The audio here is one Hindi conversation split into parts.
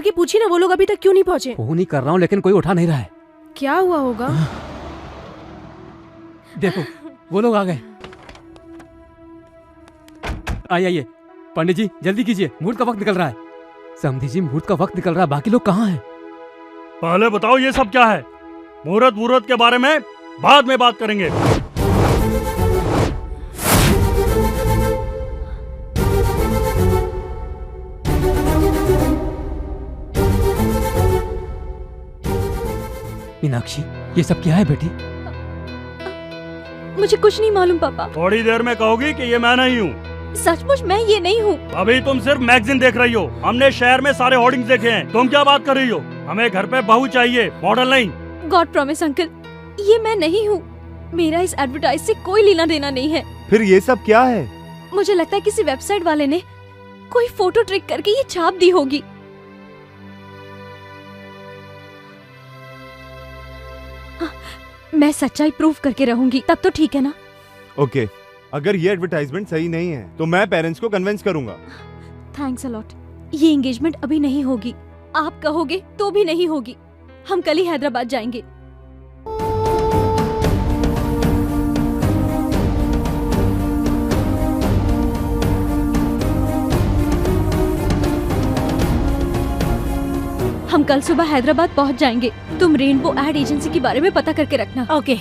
करके पूछी ना, वो लोग अभी तक क्यों नहीं पहुँचे? फोन ही कर रहा हूँ लेकिन कोई उठा नहीं रहा है। क्या हुआ होगा? देखो वो लोग आ गए। आइए पंडित जी जल्दी कीजिए, मुहूर्त का वक्त निकल रहा है। समधी जी मुहूर्त का वक्त निकल रहा है, बाकी लोग कहाँ हैं? पहले बताओ ये सब क्या है? मुहूर्त के बारे में बाद में बात करेंगे। मीनाक्षी ये सब क्या है बेटी? मुझे कुछ नहीं मालूम पापा। थोड़ी देर में कहोगी कि ये मैं नहीं हूँ। सचमुच मैं ये नहीं हूँ। अभी तुम सिर्फ मैगजीन देख रही हो। हमने शहर में सारे होर्डिंग्स देखे हैं। तुम क्या बात कर रही हो? हमें घर पे बहू चाहिए, मॉडल नहीं। गॉड प्रॉमिस अंकल, ये मैं नहीं हूँ। मेरा इस एडवर्टाइज से कोई लेना देना नहीं है। फिर ये सब क्या है? मुझे लगता है किसी वेबसाइट वाले ने कोई फोटो ट्रिक करके ये छाप दी होगी। मैं सच्चाई प्रूफ करके रहूंगी, तब तो ठीक है ना? ओके, अगर ये एडवर्टाइजमेंट सही नहीं है तो मैं पेरेंट्स को कन्विंस करूंगा। Thanks a lot. ये एंगेजमेंट अभी नहीं होगी, आप कहोगे तो भी नहीं होगी। हम कल ही हैदराबाद जाएंगे। हम कल सुबह हैदराबाद पहुंच जाएंगे। तुम रेनबो एड एजेंसी के बारे में पता करके रखना। ओके,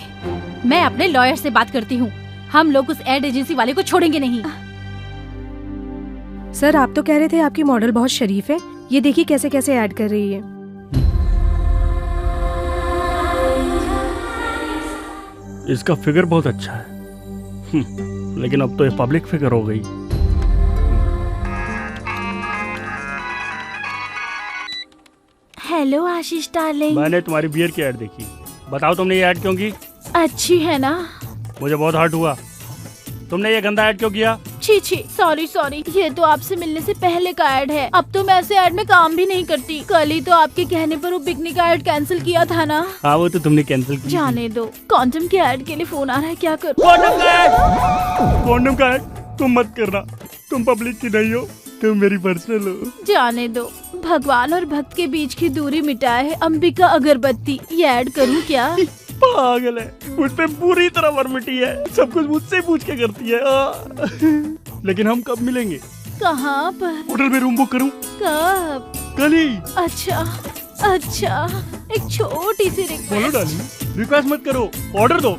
मैं अपने लॉयर से बात करती हूँ। हम लोग उस एड एजेंसी वाले को छोड़ेंगे नहीं। सर आप तो कह रहे थे आपकी मॉडल बहुत शरीफ है, ये देखिए कैसे कैसे ऐड कर रही है। इसका फिगर बहुत अच्छा है, लेकिन अब तो ये पब्लिक फिगर हो गई। हेलो आशीष डार्लिंग। मैंने तुम्हारी बियर की ऐड देखी। बताओ तुमने ये ऐड क्यों की? अच्छी है ना? मुझे बहुत हर्ट हुआ। तुमने ये गंदा ऐड क्यों किया? छी छी, सॉरी, ये तो आपसे मिलने से पहले का ऐड है। अब तो मैं ऐसे ऐड में काम भी नहीं करती। कल ही तो आपके कहने पर वो बिकनी का ऐड कैंसिल किया था ना? हाँ वो तो तुमने कैंसिल किया। जाने दो। कॉन्डम के ऐड के लिए फोन आ रहा है, क्या करूं? कॉन्डम का ऐड तुम मत करना। तुम पब्लिक की नहीं हो, तुम मेरी पर्सनल हो। जाने दो। भगवान और भक्त के बीच की दूरी मिटाए है अंबिका अगरबत्ती। ये ऐड करूं क्या? पागल है, मुझ पे पूरी तरह वर्मिटी है। सब कुछ मुझसे पूछ के करती है। लेकिन हम कब मिलेंगे? कहाँ पर? होटल में रूम बुक करूं? कब? कल ही। अच्छा, एक छोटी सी बोलो डार्लिंग, रिक्वेस्ट मत करो, ऑर्डर दो।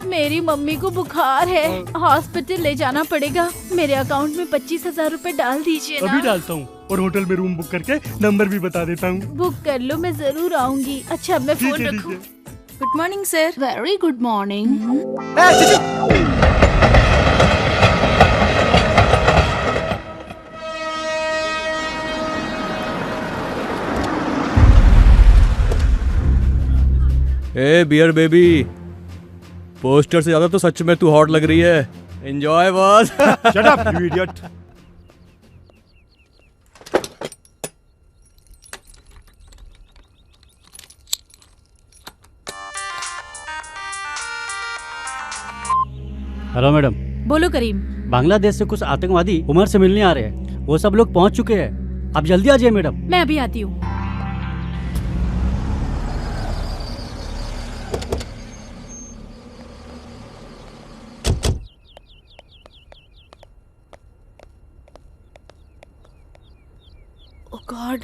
मेरी मम्मी को बुखार है, हॉस्पिटल ले जाना पड़ेगा। मेरे अकाउंट में 25,000 रूपए डाल दीजिए ना। अभी डालता हूँ और होटल में रूम बुक करके नंबर भी बता देता हूँ। बुक कर लो, मैं जरूर आऊंगी। अच्छा अब मैं फोन रखूं। Good morning sir. Very good morning. ए बियर बेबी, पोस्टर से ज्यादा तो सच में तू हॉट लग रही है। Enjoy boss. Shut up you idiot. Hello madam. बोलो करीम। बांग्लादेश से कुछ आतंकवादी उमर से मिलने आ रहे हैं। वो सब लोग पहुंच चुके हैं, आप जल्दी आ जाइए मैडम। मैं अभी आती हूँ। ओह गॉड।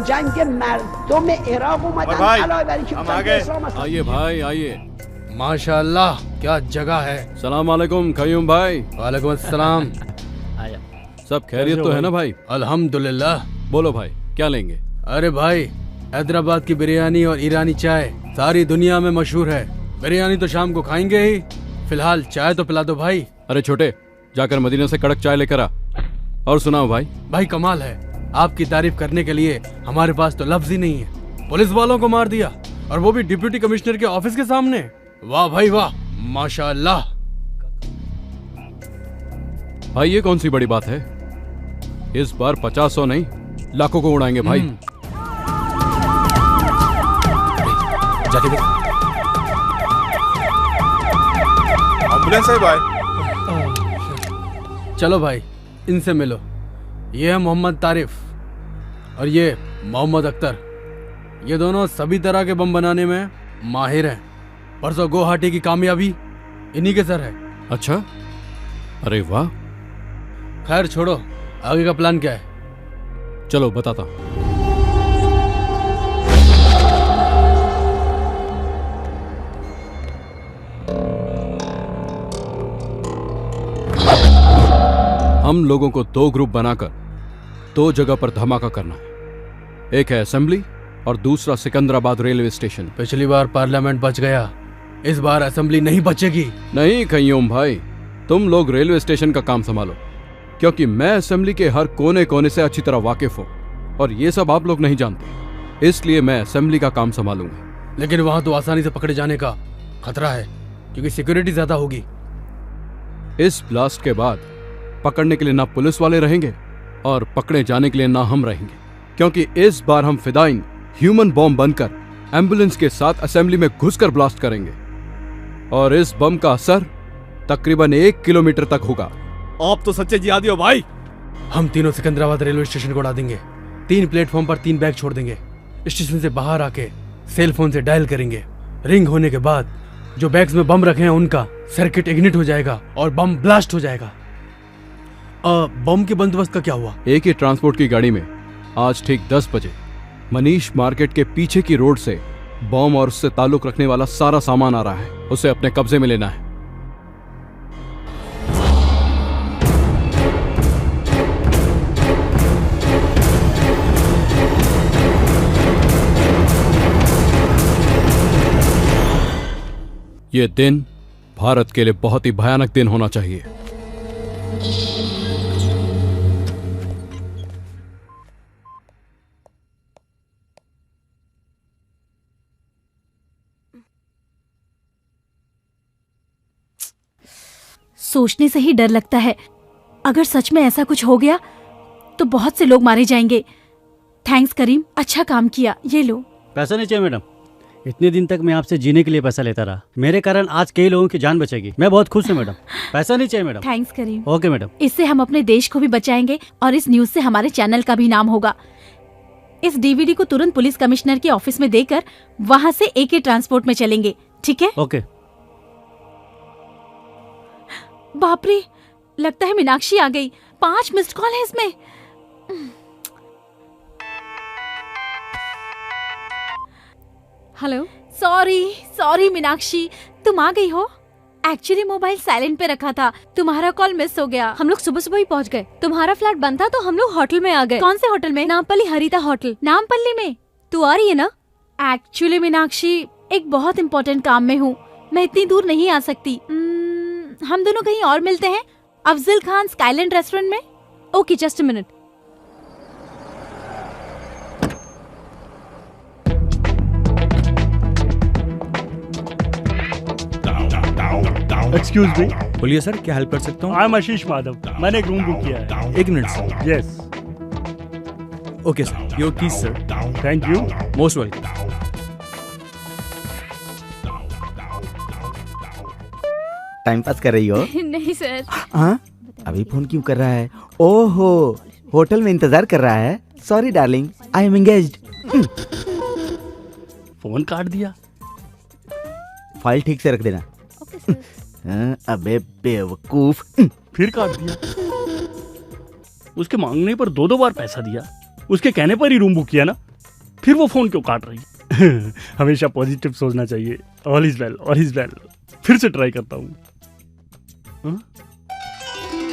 जंग मर्दों इराक आइए भाई आइए। माशाअल्लाह क्या जगह है। सलाम वालेकुम कयूम भाई। वालेकुम अस्सलाम। सब खैरियत तो है ना भाई? अल्हम्दुलिल्लाह। बोलो भाई क्या लेंगे? अरे भाई हैदराबाद की बिरयानी और ईरानी चाय सारी दुनिया में मशहूर है। बिरयानी तो शाम को खाएंगे ही, फिलहाल चाय तो पिला दो भाई। अरे छोटे जाकर मदीना से कड़क चाय लेकर आ। और सुनाओ भाई। भाई कमाल है, आपकी तारीफ करने के लिए हमारे पास तो लफ्ज ही नहीं है। पुलिस वालों को मार दिया और वो भी डिप्टी कमिश्नर के ऑफिस के सामने। वाह भाई वाह, माशाअल्लाह। भाई ये कौन सी बड़ी बात है, इस बार 50-100 नहीं लाखों को उड़ाएंगे भाई। जाके देख। एम्बुलेंस है भाई। चलो भाई इनसे मिलो। ये है मोहम्मद तारिफ और ये मोहम्मद अख्तर। ये दोनों सभी तरह के बम बनाने में माहिर हैं। परसों गुवाहाटी की कामयाबी इन्हीं के सर है। अच्छा, अरे वाह। खैर छोड़ो, आगे का प्लान क्या है? चलो बताता हूं। हम लोगों को 2 ग्रुप बनाकर 2 जगह पर धमाका करना है। एक है असेंबली और दूसरा सिकंदराबाद रेलवे स्टेशन। पिछली बार पार्लियामेंट बच गया, इस बार असेंबली नहीं बचेगी। नहीं कयूम भाई, तुम लोग रेलवे स्टेशन का काम संभालो, क्योंकि मैं असेंबली के हर कोने कोने से अच्छी तरह वाकिफ हूं और ये सब आप लोग नहीं जानते, इसलिए मैं असेंबली का काम संभालूंगा। लेकिन वहां तो आसानी से पकड़े जाने का खतरा है, क्योंकि सिक्योरिटी ज्यादा होगी। इस ब्लास्ट के बाद पकड़ने के लिए ना पुलिस वाले रहेंगे और पकड़े जाने के लिए ना हम रहेंगे, क्योंकि इस बार हम फिदाइन ह्यूमन बॉम्ब बनकर एम्बुलेंस के साथ असेंबली में घुसकर ब्लास्ट करेंगे और इस बम का असर तकरीबन 1 किलोमीटर तक होगा। आप तो सच्चे जिहादी हो भाई। हम तीनों सिकंदराबाद रेलवे स्टेशन को उड़ा देंगे। 3 प्लेटफॉर्म पर 3 बैग छोड़ देंगे। स्टेशन से बाहर आके सेल फोन से डायल करेंगे। रिंग होने के बाद जो बैग्स में बम रखे हैं उनका सर्किट इग्निट हो जाएगा और बम ब्लास्ट हो जाएगा। बम के बंदोबस्त का क्या हुआ? एक ही ट्रांसपोर्ट की गाड़ी में आज ठीक 10 बजे मनीष मार्केट के पीछे की रोड से बम और उससे ताल्लुक रखने वाला सारा सामान आ रहा है, उसे अपने कब्जे में लेना है। ये दिन भारत के लिए बहुत ही भयानक दिन होना चाहिए। सोचने से ही डर लगता है, अगर सच में ऐसा कुछ हो गया तो बहुत से लोग मारे जाएंगे। थैंक्स करीम, अच्छा काम किया। ये लो। पैसा नहीं चाहिए मैडम, इतने दिन तक मैं आपसे जीने के लिए पैसा लेता रहा, मेरे कारण आज कई लोगों की जान बचेगी। मैं बहुत खुश हूँ मैडम। पैसा नहीं चाहिए madam. Thanks Karim. Okay madam. इससे हम अपने देश को भी बचाएंगे और इस न्यूज से हमारे चैनल का भी नाम होगा। इस डीवीडी को तुरंत पुलिस कमिश्नर के ऑफिस में देकर वहाँ से AK ट्रांसपोर्ट में चलेंगे, ठीक है? ओके। बाप रे, लगता है मीनाक्षी आ गई। 5 मिस्ड कॉल है इसमें। हेलो। सॉरी मीनाक्षी, तुम आ गई हो? एक्चुअली मोबाइल साइलेंट पे रखा था, तुम्हारा कॉल मिस हो गया। हम लोग सुबह सुबह ही पहुंच गए। तुम्हारा फ्लैट बंद था तो हम लोग होटल में आ गए। कौन से होटल में? नामपल्ली हरिता होटल। नामपल्ली में? तू आ रही है ना? एक्चुअली मीनाक्षी, एक बहुत इम्पोर्टेंट काम में हूँ, मैं इतनी दूर नहीं आ सकती। हम दोनों कहीं और मिलते हैं, अफजल खान स्काईलैंड रेस्टोरेंट में। Okay, just a minute. Excuse me. बोलिए सर, क्या हेल्प कर सकता हूँ? आई एम आशीष माधव, मैंने एक रूम बुक किया है। 1 minute sir. Yes. Okay sir, your keys sir. Thank you. Most welcome. Time pass कर रही हो? नहीं सर। हाँ, अभी फोन क्यों कर रहा है? ओहो, होटल में इंतजार कर रहा है। Sorry darling, I am engaged. Phone काट दिया। फाइल ठीक से रख देना। अबे बेवकूफ। फिर काट दिया। उसके मांगने पर 2 बार पैसा दिया, उसके कहने पर ही रूम बुक किया ना, फिर वो फोन क्यों काट रही? हमेशा पॉजिटिव सोचना चाहिए। All is well, all is well. फिर से ट्राई करता हूँ।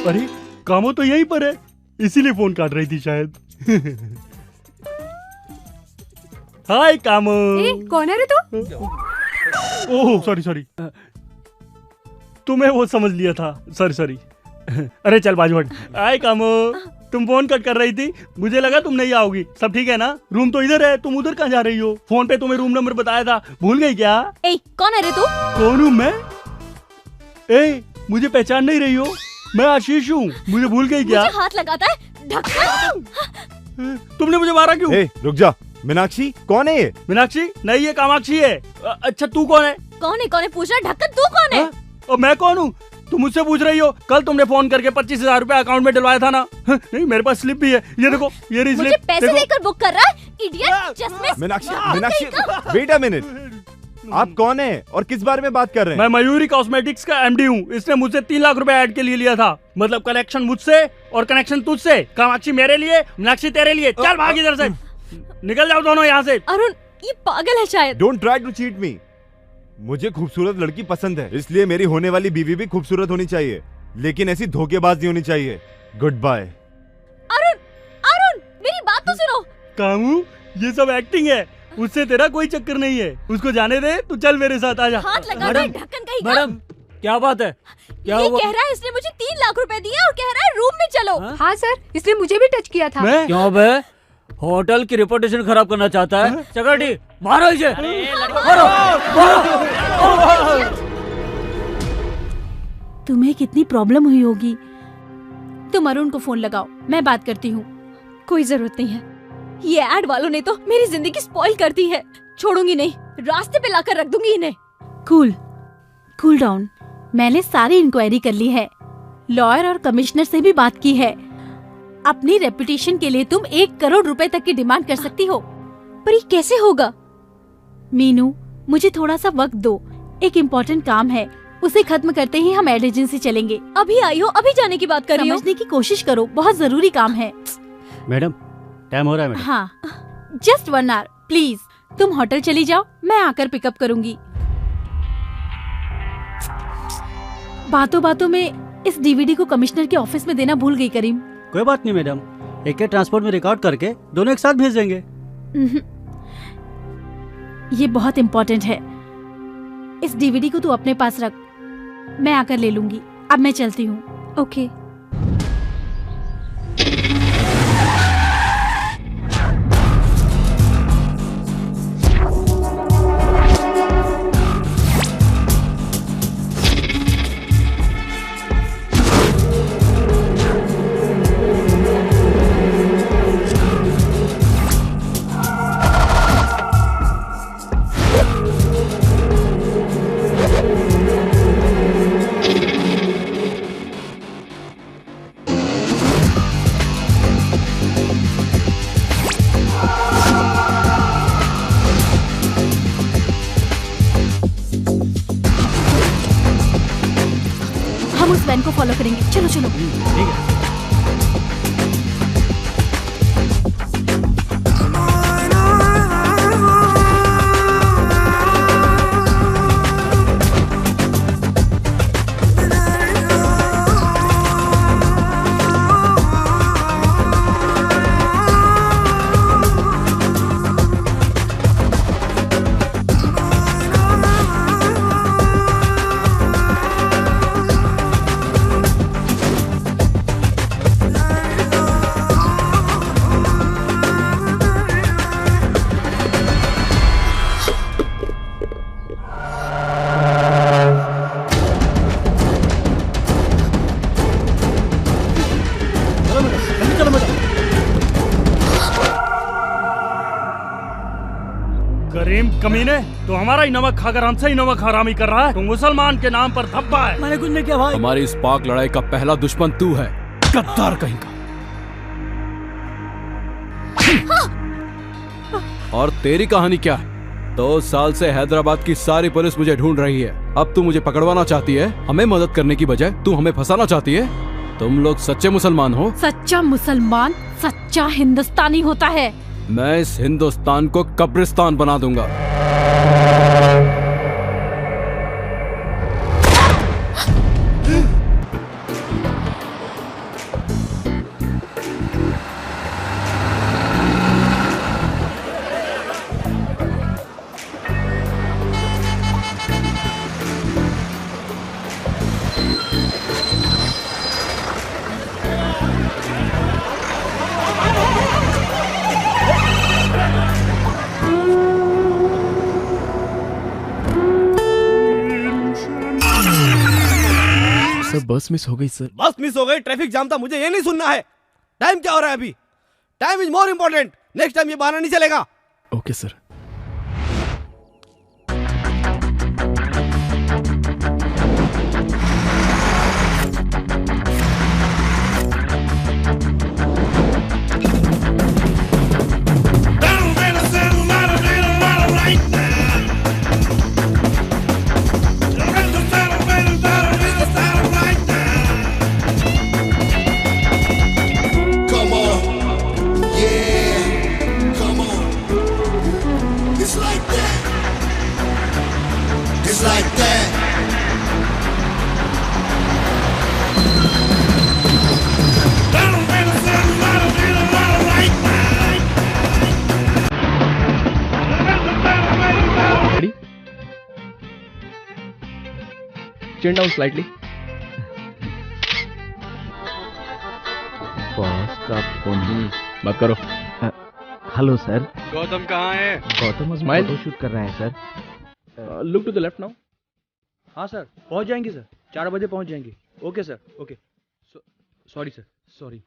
अरे कामो तो यहीं पर है, इसीलिए फोन काट रही थी शायद। हाय कामो। कौन है रे तू? ओह सॉरी, तुम्हें वो समझ लिया था। सॉरी। अरे चल बाजू हट। हाय कामो, तुम फोन कट कर रही थी, मुझे लगा तुम नहीं आओगी। सब ठीक है ना? रूम तो इधर है, तुम उधर कहाँ जा रही हो? फोन पे तुम्हें रूम नंबर बताया था, भूल गई क्या? कौन है रे तू? कौन हूँ मैं? ए, मुझे पहचान नहीं रही हो? मैं आशीष हूँ, मुझे भूल गई क्या? मुझे हाथ लगाता है, ढक्कन। तुमने मुझे मारा क्यों? ए, रुक जा। मीनाक्षी कौन है ये? मीनाक्षी नहीं, ये कामाक्षी है। अच्छा तू कौन है? कौन है पूछ रहा? ढक्कन तू कौन है? और मैं कौन हूँ? तुम मुझसे पूछ रही हो? कल तुमने फोन करके 25,000 रुपए अकाउंट में डलवाया था ना? नहीं, मेरे पास स्लिप भी है, ये देखो, ये रही स्लिप। मुझे पैसे देकर बुक कर रहा है, इडियट। चश्मे। Meenakshi, wait a minute. आप कौन है और किस बारे में बात कर रहे हैं? मैं मयूरी कॉस्मेटिक्स का एमडी हूँ। इसने मुझसे 3 लाख रुपए ऐड के लिए लिया था। मतलब कनेक्शन मुझसे और कनेक्शन तुझसे। कामाक्षी मेरे लिए, मीनाक्षी तेरे लिए। चल भाग इधर से, निकल जाओ दोनों यहाँ से। अरुण, ये पागल है शायद। Don't try to cheat me. मुझे खूबसूरत लड़की पसंद है, इसलिए मेरी होने वाली बीवी भी खूबसूरत होनी चाहिए, लेकिन ऐसी धोखेबाज नहीं होनी चाहिए। Good bye. अरुण, अरुण, मेरी बात तो सुनो। कामू, ये सब एक्टिंग है, उससे तेरा कोई चक्कर नहीं है। उसको जाने दे, तू चल मेरे साथ आजा। हाथ लगा दे, ढक्कन कहीं का। मैडम, क्या बात है? क्या ये हुआ? कह रहा है इसने मुझे 3 लाख रुपए दिए और कह रहा है रूम में चलो। हाँ सर, इसने मुझे भी टच किया था। क्यों बे? होटल की रेपुटेशन खराब करना चाहता है? चकरटी, मारो इसे। तुम्हें कितनी प्रॉब्लम हुई होगी। तुम अरुण को फोन लगाओ, मैं बात करती हूँ। कोई जरूरत नहीं है, ये एड वालों ने तो मेरी जिंदगी स्पॉइल कर दी है। छोड़ूंगी नहीं, रास्ते पे लाकर रख दूंगी इन्हें। Cool down. मैंने सारी इंक्वायरी कर ली है, लॉयर और कमिश्नर से भी बात की है। अपनी रेपुटेशन के लिए तुम 1 करोड़ रुपए तक की डिमांड कर सकती हो। पर ये कैसे होगा? मीनू, मुझे थोड़ा सा वक्त दो, एक इम्पोर्टेंट काम है, उसे खत्म करते ही हम एड एजेंसी चलेंगे। अभी आई हो, अभी जाने की बात कर रही हो? समझने की कोशिश करो, बहुत जरूरी काम है। मैडम, टाइम हो रहा है मैडम। हाँ, जस्ट 1 आवर प्लीज। तुम होटल चली जाओ, मैं आकर पिकअप करूंगी। बातों बातों में इस डीवीडी को कमिश्नर के ऑफिस में देना भूल गई करीम। कोई बात नहीं मैडम, एक ट्रांसपोर्ट में रिकॉर्ड करके दोनों एक साथ भेज देंगे। ये बहुत इम्पोर्टेंट है। इस डीवीडी को तू अपने पास रख, मैं आकर ले लूंगी। अब मैं चलती हूँ। ओके। हम उस वैन को फॉलो करेंगे। चलो चलो। ठीक है। करीम कमीने, तो हमारा ही नमक खाकर हमसे ही नमक हरामी कर रहा है। तो मुसलमान के नाम पर धब्बा है। मैंने कुछ नहीं किया भाई। हमारी इस पाक लड़ाई का पहला दुश्मन तू है, गद्दार कहीं का। और तेरी कहानी क्या है? 2 साल से हैदराबाद की सारी पुलिस मुझे ढूंढ रही है। अब तू मुझे पकड़वाना चाहती है? हमें मदद करने की बजाय तू हमें फंसाना चाहती है? तुम लोग सच्चे मुसलमान हो? सच्चा मुसलमान सच्चा हिंदुस्तानी होता है। मैं इस हिंदुस्तान को कब्रिस्तान बना दूंगा। सर बस मिस हो गई सर। बस मिस हो गई, ट्रैफिक जाम था, मुझे ये नहीं सुनना है। टाइम क्या हो रहा है अभी? Time is more important. Next time ये बहाना नहीं चलेगा। Okay sir. Chin down slightly. Boss का फोन। बात करो। Hello sir. गौतम कहाँ है? गौतम Smile. फोटो शूट कर रहा है sir. Look to the left now. हाँ सर, पहुंच जाएंगे सर, 4 बजे पहुंच जाएंगे। Okay sir, okay. Sorry sir, sorry.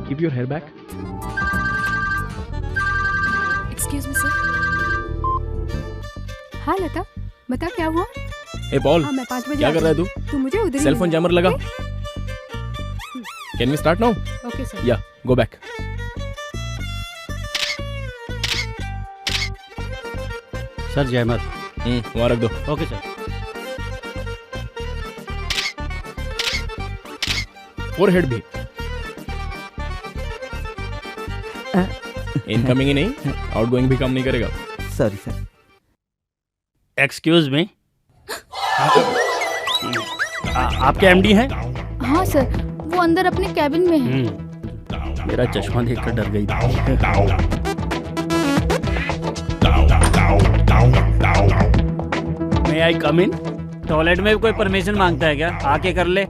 Keep your hair back. Excuse me sir. हाँ लता, बता क्या हुआ? ए पॉल, हाँ, मैं 5 बजे क्या कर रहा है तू? तू मुझे उधर ही सेल फोन मिलना। जैमर लगा। Can we start now? Okay sir. Yeah, go back. Sir जयमत। वहाँ रख दो। Okay sir. फोरहेड भी। इनकमिंग ही नहीं, आउटगोइंग भी काम नहीं करेगा। Sorry sir. एक्सक्यूज मी, आपके एमडी हैं? हाँ सर, वो अंदर अपने कैबिन में है। मेरा चश्मा देखकर डर गई थी। May I come in? Toilet में कोई परमिशन मांगता है क्या? आके कर ले।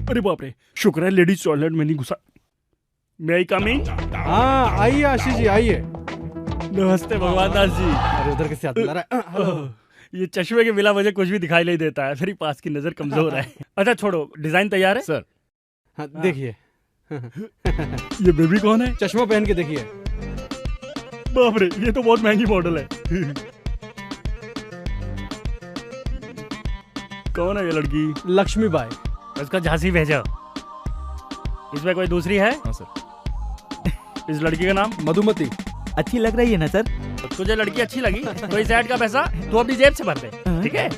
अरे बाप रे, शुक्र है लेडीज टॉयलेट में नहीं घुसा। May I come in? हाँ आइए आशीष जी आइए। नमस्ते भगवान दास जी। अरे उधर कैसे हाथ मिला रहा है? ये चश्मे के बिना मुझे कुछ भी दिखाई नहीं देता है, मेरी पास की नजर कमजोर है। अच्छा छोड़ो, डिजाइन तैयार है सर? हाँ देखिए। ये बेबी कौन है? चश्मा पहन के देखिए। बाप रे, ये तो बहुत महंगी मॉडल है। कौन है ये लड़की? लक्ष्मी बाई। उसका झांसी भेजो। इसमें कोई दूसरी है? हाँ सर। इस लड़की का नाम? मधुमती। अच्छी लग रही है ना सर? तुझे लड़की अच्छी लगी तो इस ऐड का पैसा तू अपनी जेब से भर दे, ठीक है?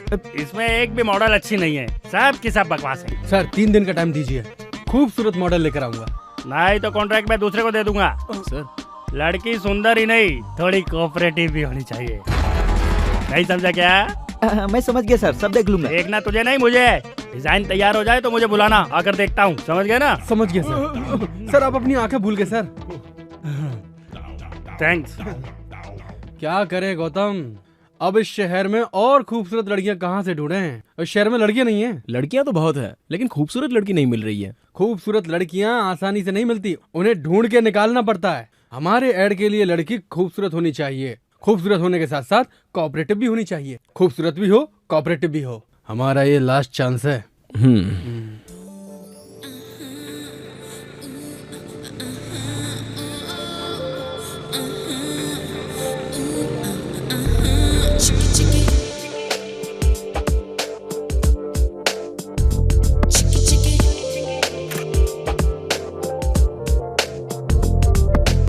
इसमें एक भी मॉडल अच्छी नहीं है, सब की सब बकवास है। सर 3 दिन का टाइम दीजिए, खूबसूरत मॉडल लेकर आऊंगा। नहीं तो कॉन्ट्रैक्ट मैं दूसरे को दे दूंगा। सर लड़की सुंदर ही नहीं, थोड़ी कोऑपरेटिव भी होनी चाहिए। नहीं समझा क्या? मैं समझ गया सर, सब देख लूंगा। देखना तुझे नहीं मुझे। डिजाइन तैयार हो जाए तो मुझे बुलाना, आकर देखता हूँ। समझ गए ना? समझ गया सर। सर आप अपनी आंखें भूल गए सर। थैंक्स। क्या करें गौतम, अब इस शहर में और खूबसूरत लड़कियां कहाँ से ढूंढे हैं? इस शहर में लड़कियां नहीं है। लड़कियां तो बहुत है, लेकिन खूबसूरत लड़की नहीं मिल रही है। खूबसूरत लड़कियां आसानी से नहीं मिलती, उन्हें ढूंढ के निकालना पड़ता है। हमारे ऐड के लिए लड़की खूबसूरत होनी चाहिए, खूबसूरत होने के साथ साथ कोऑपरेटिव भी होनी चाहिए। खूबसूरत भी हो, कोऑपरेटिव भी हो। हमारा ये लास्ट चांस है।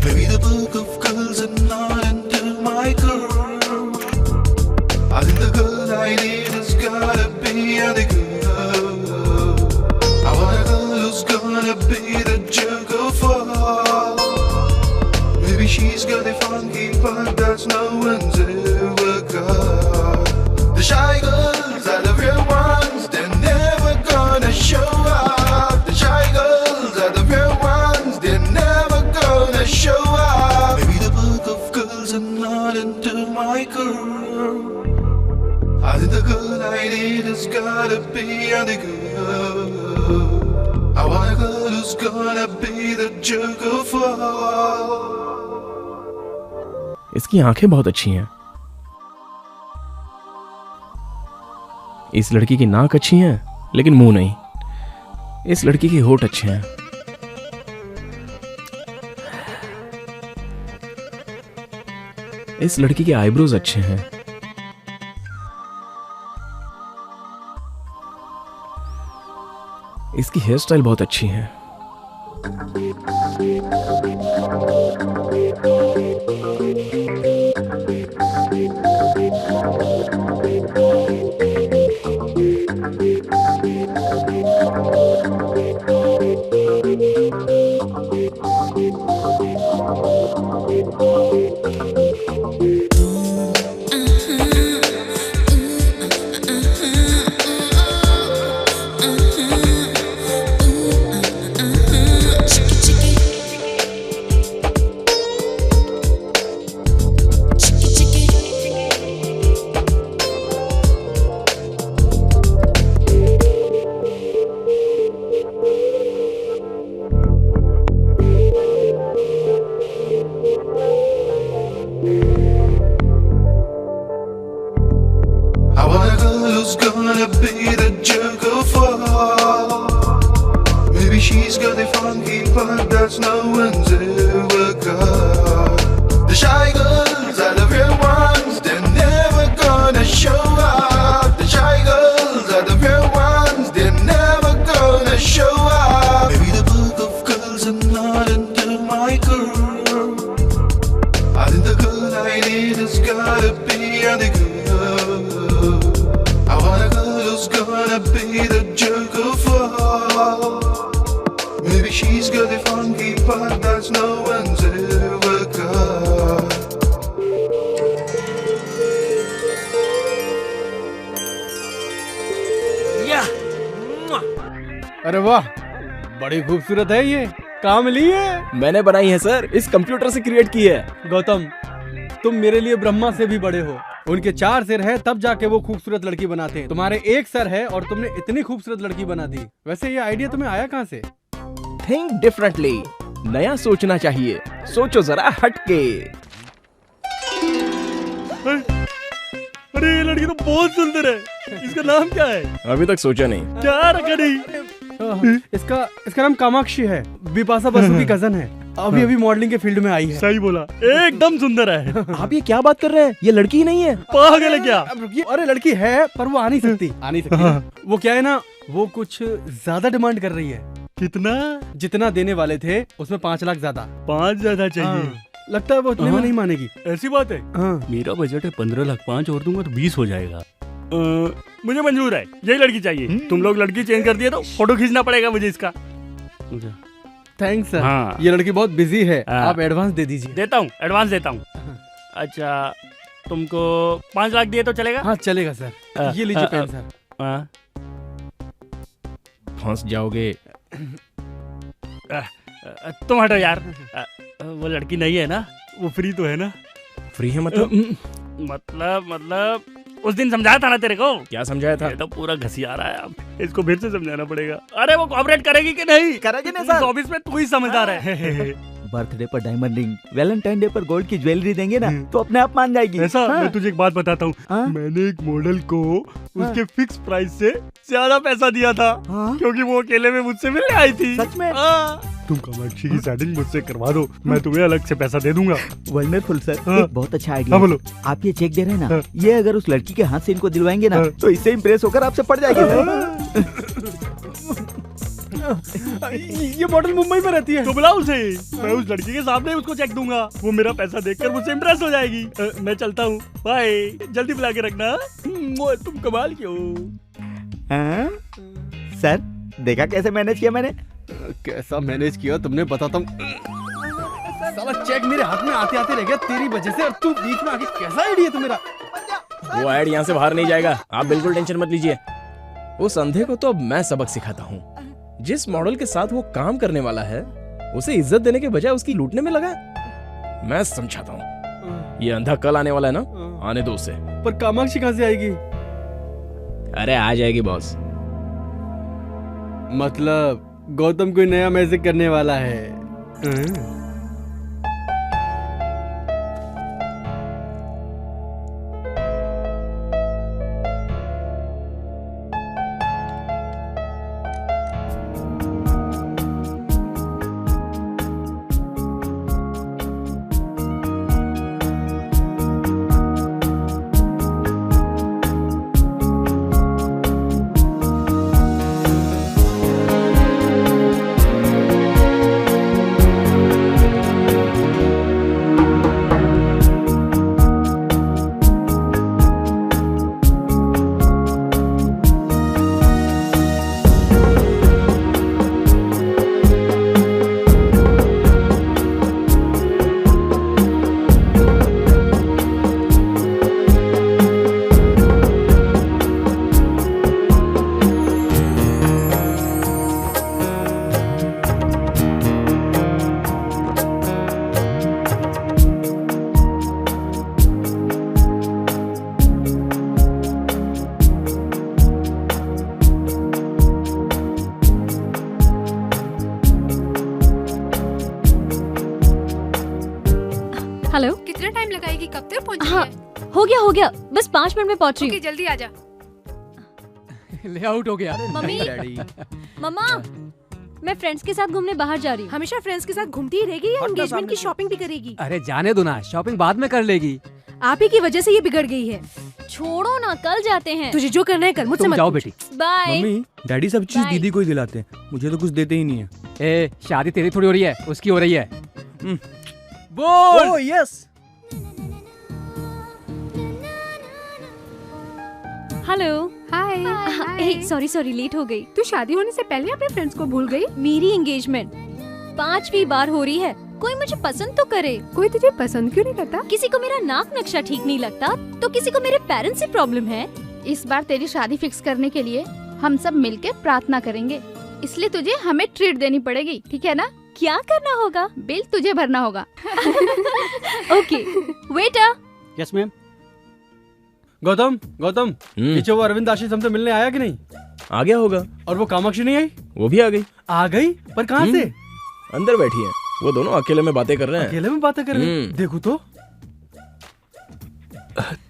Maybe the book of girls are not into my girl. I think the girl I need has gotta be the girl. I want a girl who's gonna be the jerk of all. Maybe she's got a funky part that's no one's ever got. The shy girls are the real ones, they're never gonna show up. The shy girls are the real ones, they're never gonna show up. Maybe the book of girls are not into my girl. I think the girl I need has gotta be the girl. I want a girl who's gonna be the jerk of all. इसकी आंखें बहुत अच्छी हैं। इस लड़की की नाक अच्छी है लेकिन मुंह नहीं। इस लड़की के होठ अच्छे हैं। इस लड़की के आईब्रोज अच्छे हैं। इसकी हेयर स्टाइल बहुत अच्छी है। I want a girl who's gonna be the jerk of all. Maybe she's got a funky part that's no one's ever got. The shy girls are the real ones, they're never gonna show up. The shy girls are the real ones, they're never gonna show up. Maybe the book of girls are not into my girl. I think the girl I need has gotta be on the girl. I want a girl who's gonna be the jerk of all. Maybe she's got a funky part that's no one's ever got. अरे वाह, बड़ी खूबसूरत है ये। कहाँ मिली है? मैंने बनाई है सर, इस कंप्यूटर से क्रिएट की है। गौतम, तुम मेरे लिए ब्रह्मा से भी बड़े हो। उनके 4 सिर है तब जाके वो खूबसूरत लड़की बनाते हैं। तुम्हारे 1 सर है और तुमने इतनी खूबसूरत लड़की बना दी। वैसे ये आइडिया तुम्हें आया कहाँ से? थिंक डिफरेंटली, नया सोचना चाहिए। सोचो जरा हटके। अरे ये लड़की तो बहुत सुंदर है। इसका नाम क्या है? अभी तक सोचा नहीं। क्या रखा नहीं? इसका नाम कामाक्षी है। बिपाशा बसु की कजन है। अभी मॉडलिंग के फील्ड में आई है। सही बोला, एकदम सुंदर है। आप ये क्या बात कर रहे हैं? ये लड़की ही नहीं है। पागल है क्या? अरे लड़की है पर वो आ नहीं सकती। वो क्या है ना, वो कुछ ज्यादा डिमांड कर रही है। कितना? जितना देने वाले थे उसमें 5 लाख ज्यादा। 5 ज्यादा चाहिए? लगता है वो उतने में नहीं मानेगी। ऐसी बात है? मेरा बजट है 15 लाख, 5 और दूंगा तो 20 हो जाएगा। मुझे मंजूर है, यही लड़की चाहिए। तुम लोग लड़की चेंज कर दिए तो फोटो खींचना पड़ेगा मुझे इसका। Thanks sir. हाँ। ये लड़की बहुत बिजी है। आप एडवांस दे दीजिए। देता हूँ, एडवांस देता हूँ। अच्छा, तुमको 5 लाख दिए तो चलेगा? हाँ चलेगा सर। ये लीजिए पेन सर। फंस जाओगे। तुम हटो यार। वो लड़की नहीं है ना? वो फ्री तो है ना? फ्री है मतलब? मतलब उस दिन समझाया था ना तेरे को। क्या समझाया था? ये तो पूरा घसिया रहा है। अब इसको फिर से समझाना पड़ेगा। अरे वो कोऑपरेट करेगी कि नहीं? करेगी नहीं सर। ऑफिस में तू ही समझदार है। बर्थडे पर डायमंड रिंग, वैलेंटाइन डे पर गोल्ड की ज्वेलरी देंगे ना तो अपने आप मान जाएगी। ऐसा? मैं तुझे एक बात बताता हूँ। मैंने एक मॉडल को उसके फिक्स प्राइस से ज्यादा पैसा दिया था क्योंकि वो अकेले में मुझसे मिलने आई थी। सच में? तुम कामाक्षी की सेटिंग मुझसे करवा दो, मैं तुम्हें अलग से पैसा दे दूंगा। वंडरफुल सर, एक बहुत अच्छा आइडिया। बोलो। आप ये चेक दे रहे हैं ना, ये अगर उस लड़की के हाथ से इनको दिलवाएंगे ना तो इससे इम्प्रेस होकर आपसे पड़ जाएगी। ये मॉडल मुंबई में रहती है। तो बुला उसे, मैं उस लड़की के सामने उसको चेक दूंगा। वो मेरा पैसा देखकर मुझसे इम्प्रेस हो जाएगी। मैं चलता हूँ, बाय। जल्दी बुला के रखना। तुम कमाल के हो। सर देखा कैसे मैनेज किया मैंने? कैसा मैनेज किया तुमने, बताता हूँ। साला चेक मेरे हाथ में आते आते रह गया तेरी वजह से, और तू बीच में आके कैसा आइडिया तुम्हारा? वो ऐड यहाँ से बाहर नहीं जाएगा, आप बिल्कुल टेंशन मत लीजिए। उस अंधे को तो अब मैं सबक सिखाता हूँ। जिस मॉडल के साथ वो काम करने वाला है उसे इज्जत देने के बजाय उसकी लूटने में लगा। मैं समझाता हूँ। ये अंधा कल आने वाला है ना, आने दो उसे। पर कामाक्षी कहाँ से आएगी? अरे आ जाएगी बॉस। मतलब गौतम कोई नया मैजिक करने वाला है। कब तक पहुंची हाँ, है? हो गया बस 5 मिनट में पहुंच रही हूँ। ओके, जल्दी आ जा। ले आउट हो गया। Mummy, daddy. मम्मा, मैं फ्रेंड्स के साथ घूमने बाहर जा रही हूँ। हमेशा फ्रेंड्स के साथ घूमती ही रहेगी या एंगेजमेंट की शॉपिंग भी करेगी? अरे जाने दो ना, शॉपिंग बाद में कर लेगी। आप ही की वजह से ये बिगड़ गई है। छोड़ो ना, कल जाते हैं। तुझे जो करना है कर, मुझसे तुम मत जाओ पूछ। बेटी। बाय। मम्मी, डैडी सब चीज Bye. दीदी को ही दिलाते हैं, मुझे तो कुछ देते ही नहीं है। ए, शादी तेरी थोड़ी हो रही है, उसकी हो रही है। बोल। Oh yes. हेलो। हाय। सॉरी लेट हो गई। तू शादी होने से पहले अपने फ्रेंड्स को भूल गई? मेरी एंगेजमेंट 5वीं बार हो रही है। कोई मुझे पसंद तो करे। कोई तुझे पसंद क्यों नहीं करता? किसी को मेरा नाक नक्शा ठीक नहीं लगता, तो किसी को मेरे पेरेंट्स से प्रॉब्लम है। इस बार तेरी शादी फिक्स करने के लिए हम सब मिलके प्रार्थना करेंगे, इसलिए तुझे हमें ट्रीट देनी पड़ेगी, ठीक है ना? क्या करना होगा? बिल तुझे भरना होगा। Okay, waiter. Yes ma'am. Gautam, पीछे वो अरविंद आशीष हमसे मिलने आया कि नहीं? आ गया होगा। और वो कामाक्षी नहीं आई? वो भी आ गई। आ गई? पर कहाँ से? अंदर बैठी है। वो दोनों अकेले में बातें कर रहे हैं। अकेले में बातें कर रहे हैं? देखो तो।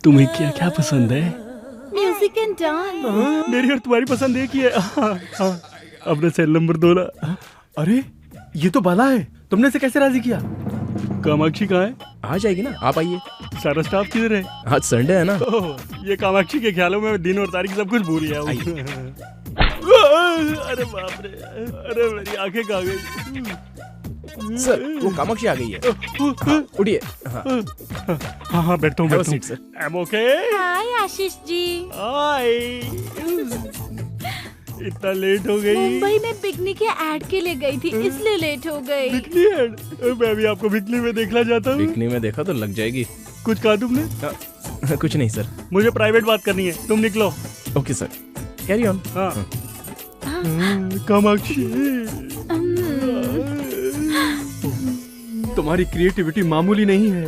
तुम्हें क्या क्या पसंद है? Music and dance. मेरी और तुम्हारी पसंद एक ही है। अपना सेल नंबर 2 ला। अरे ये तो बाला है, तुमने इसे कैसे राजी किया? कामाक्षी कहाँ है? आ जाएगी ना, आप आइए। सारा स्टाफ किधर है? आज संडे है ना। ये कामाक्षी के ख्यालों में दिन और तारीख सब कुछ भूल गया हूँ। अरे बाप रे, अरे मेरी आंखें कहाँ गई? सर, वो कामाक्षी आ गई है। उठिए। हाँ, बैठता हूँ सर। I'm okay? हाय आशीष जी। हाय। इतना लेट हो गई? मुंबई में बिकनी के ऐड के लिए गई थी, इसलिए लेट हो गई। Bikini add? मैं भी आपको बिकनी में देखना चाहता हूँ। बिकनी में देखा तो लग जाएगी। कुछ कहा तुमने? कुछ नहीं सर। मुझे प्राइवेट बात करनी है, तुम निकलो। Okay sir, carry on. हाँ। कामाक्षी, तुम्हारी क्रिएटिविटी मामूली नहीं है।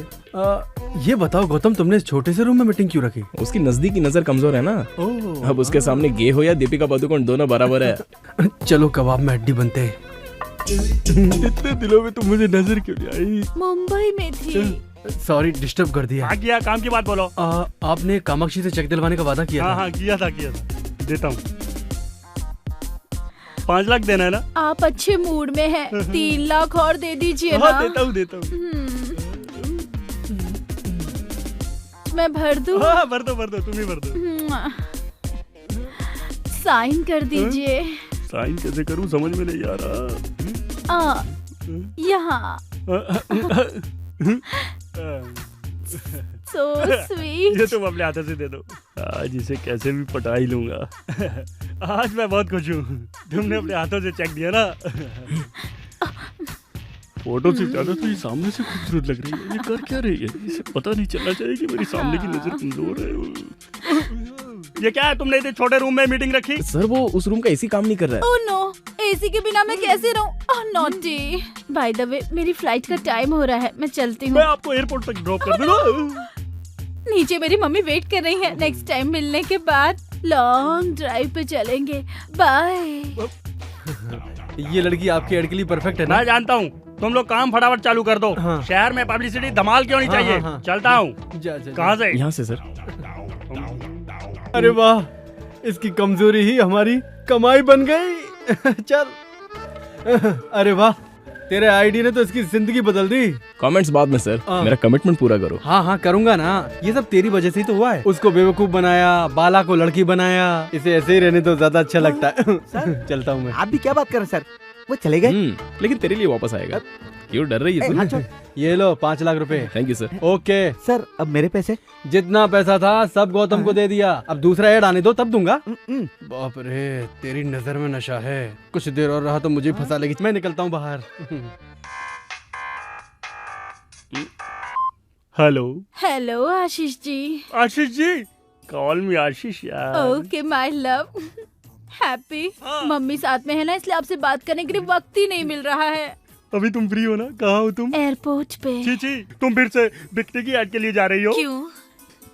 ये बताओ गौतम, तुमने इस छोटे से रूम में मीटिंग क्यों रखी? उसकी नजदीकी नजर कमजोर है ना। अब उसके सामने गे हो या दीपिका पादुकोण दोनों बराबर है। चलो कबाब में हड्डी बनते हैं। इतने दिनों में तुम मुझे नजर क्यों नहीं आई? मुंबई में थी। सॉरी डिस्टर्ब कर दिया। हाँ किया, काम की बात बोलो। आपने कामाक्षी से चेक दिलवाने का वादा किया था। हाँ किया था। देता हूँ। 5 लाख देना है ना? आप अच्छे मूड में हैं। 3 लाख और दे दीजिए ना। देता हूँ। मैं भर दूँ? हाँ, भर दो, तुम ही भर दो। साइन कर दीजिए। साइन कैसे करूँ समझ में नहीं आ रहा। यहाँ। So sweet. ये तुम अपने हाथों से दे दो। आज इसे कैसे भी पटा ही लूंगा। आज मैं बहुत खुश हूँ, तुमने अपने हाथों से चेक दिया ना। फोटो से ज्यादा तो ये सामने से खूबसूरत लग रही है। ये कर क्या रही है? इसे पता नहीं चलना चाहिए कि मेरी सामने की नजर कमजोर है। ये क्या है, तुमने इतने छोटे रूम में मीटिंग रखी? सर, वो उस रूम का एसी काम नहीं कर रहा है। ओह नो, एसी के बिना मैं कैसे रहूं? ओह नॉटी। बाय द वे, मेरी फ्लाइट का टाइम हो रहा है, मैं चलती हूँ। मैं आपको एयरपोर्ट तक ड्रॉप कर दूंगा। नीचे मेरी मम्मी वेट कर रही है। नेक्स्ट टाइम मिलने के बाद लॉन्ग ड्राइव पे चलेंगे। बाय। ये लड़की आपके एड के लिए परफेक्ट है ना? मैं जानता हूँ। तुम लोग काम फटाफट चालू कर दो। हाँ। शहर में पब्लिसिटी धमाल क्यों नहीं चाहिए? हाँ। चलता हूँ। कहाँ से? यहाँ से सर। अरे वाह, इसकी कमजोरी ही हमारी कमाई बन गई। चल। अरे वाह, तेरे आईडी ने तो इसकी जिंदगी बदल दी। कमेंट्स बाद में सर, मेरा कमिटमेंट पूरा करो। हाँ करूंगा ना। ये सब तेरी वजह से ही तो हुआ है। उसको बेवकूफ बनाया, बाला को लड़की बनाया। इसे ऐसे ही रहने तो ज्यादा अच्छा लगता है। चलता हूँ मैं। आप भी क्या बात कर रहे सर? वो चले गए। लेकिन तेरे लिए वापस आएगा। क्यों डर रही है तू? ये लो 5 लाख रुपए। Thank you sir. Okay sir, अब मेरे पैसे? जितना पैसा था सब गौतम को दे दिया। अब दूसरा ऐड आने दो तब दूंगा। बाप रे, तेरी नजर में नशा है। कुछ देर और रहा तो मुझे फंसा लेगी। मैं निकलता हूँ बाहर। हेलो आशीष जी। आशीष जी, कॉल मी आशीष यार। Okay my love. Happy. Mummy साथ में है ना, इसलिए आपसे बात करने के लिए वक्त ही नहीं मिल रहा है। अभी तुम फ्री हो ना? कहाँ हो तुम? एयरपोर्ट पे। छी, तुम फिर से बिकनी की ऐड के लिए जा रही हो? क्यों,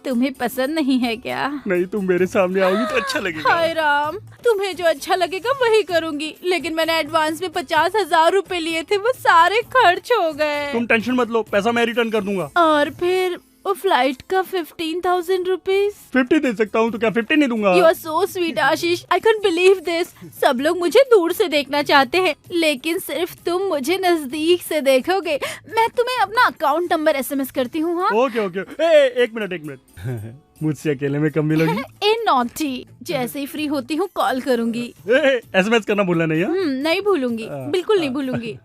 तुम्हें पसंद नहीं है क्या? नहीं, तुम मेरे सामने आओगी तो अच्छा लगेगा। हाय राम, तुम्हें जो अच्छा लगेगा वही करूंगी। लेकिन मैंने एडवांस में 50,000 रुपए लिए थे, वो सारे खर्च हो गए। तुम टेंशन मत लो, पैसा मैं रिटर्न कर दूंगा। और फिर और फ्लाइट का 15,000 रुपीज। 50 दे सकता हूँ तो क्या 50 नहीं दूंगा? You are so sweet Ashish, I can't believe this. सब लोग मुझे दूर से देखना चाहते हैं, लेकिन सिर्फ तुम मुझे नजदीक से देखोगे। मैं तुम्हें अपना अकाउंट नंबर SMS करती हूँ। हाँ ओके ओके। एक मिनट मुझसे अकेले में कब मिलोगी? ए नॉटी, जैसे ही फ्री होती हूँ कॉल करूंगी। SMS करना भूलना नहीं है? नहीं भूलूंगी, बिल्कुल नहीं भूलूंगी।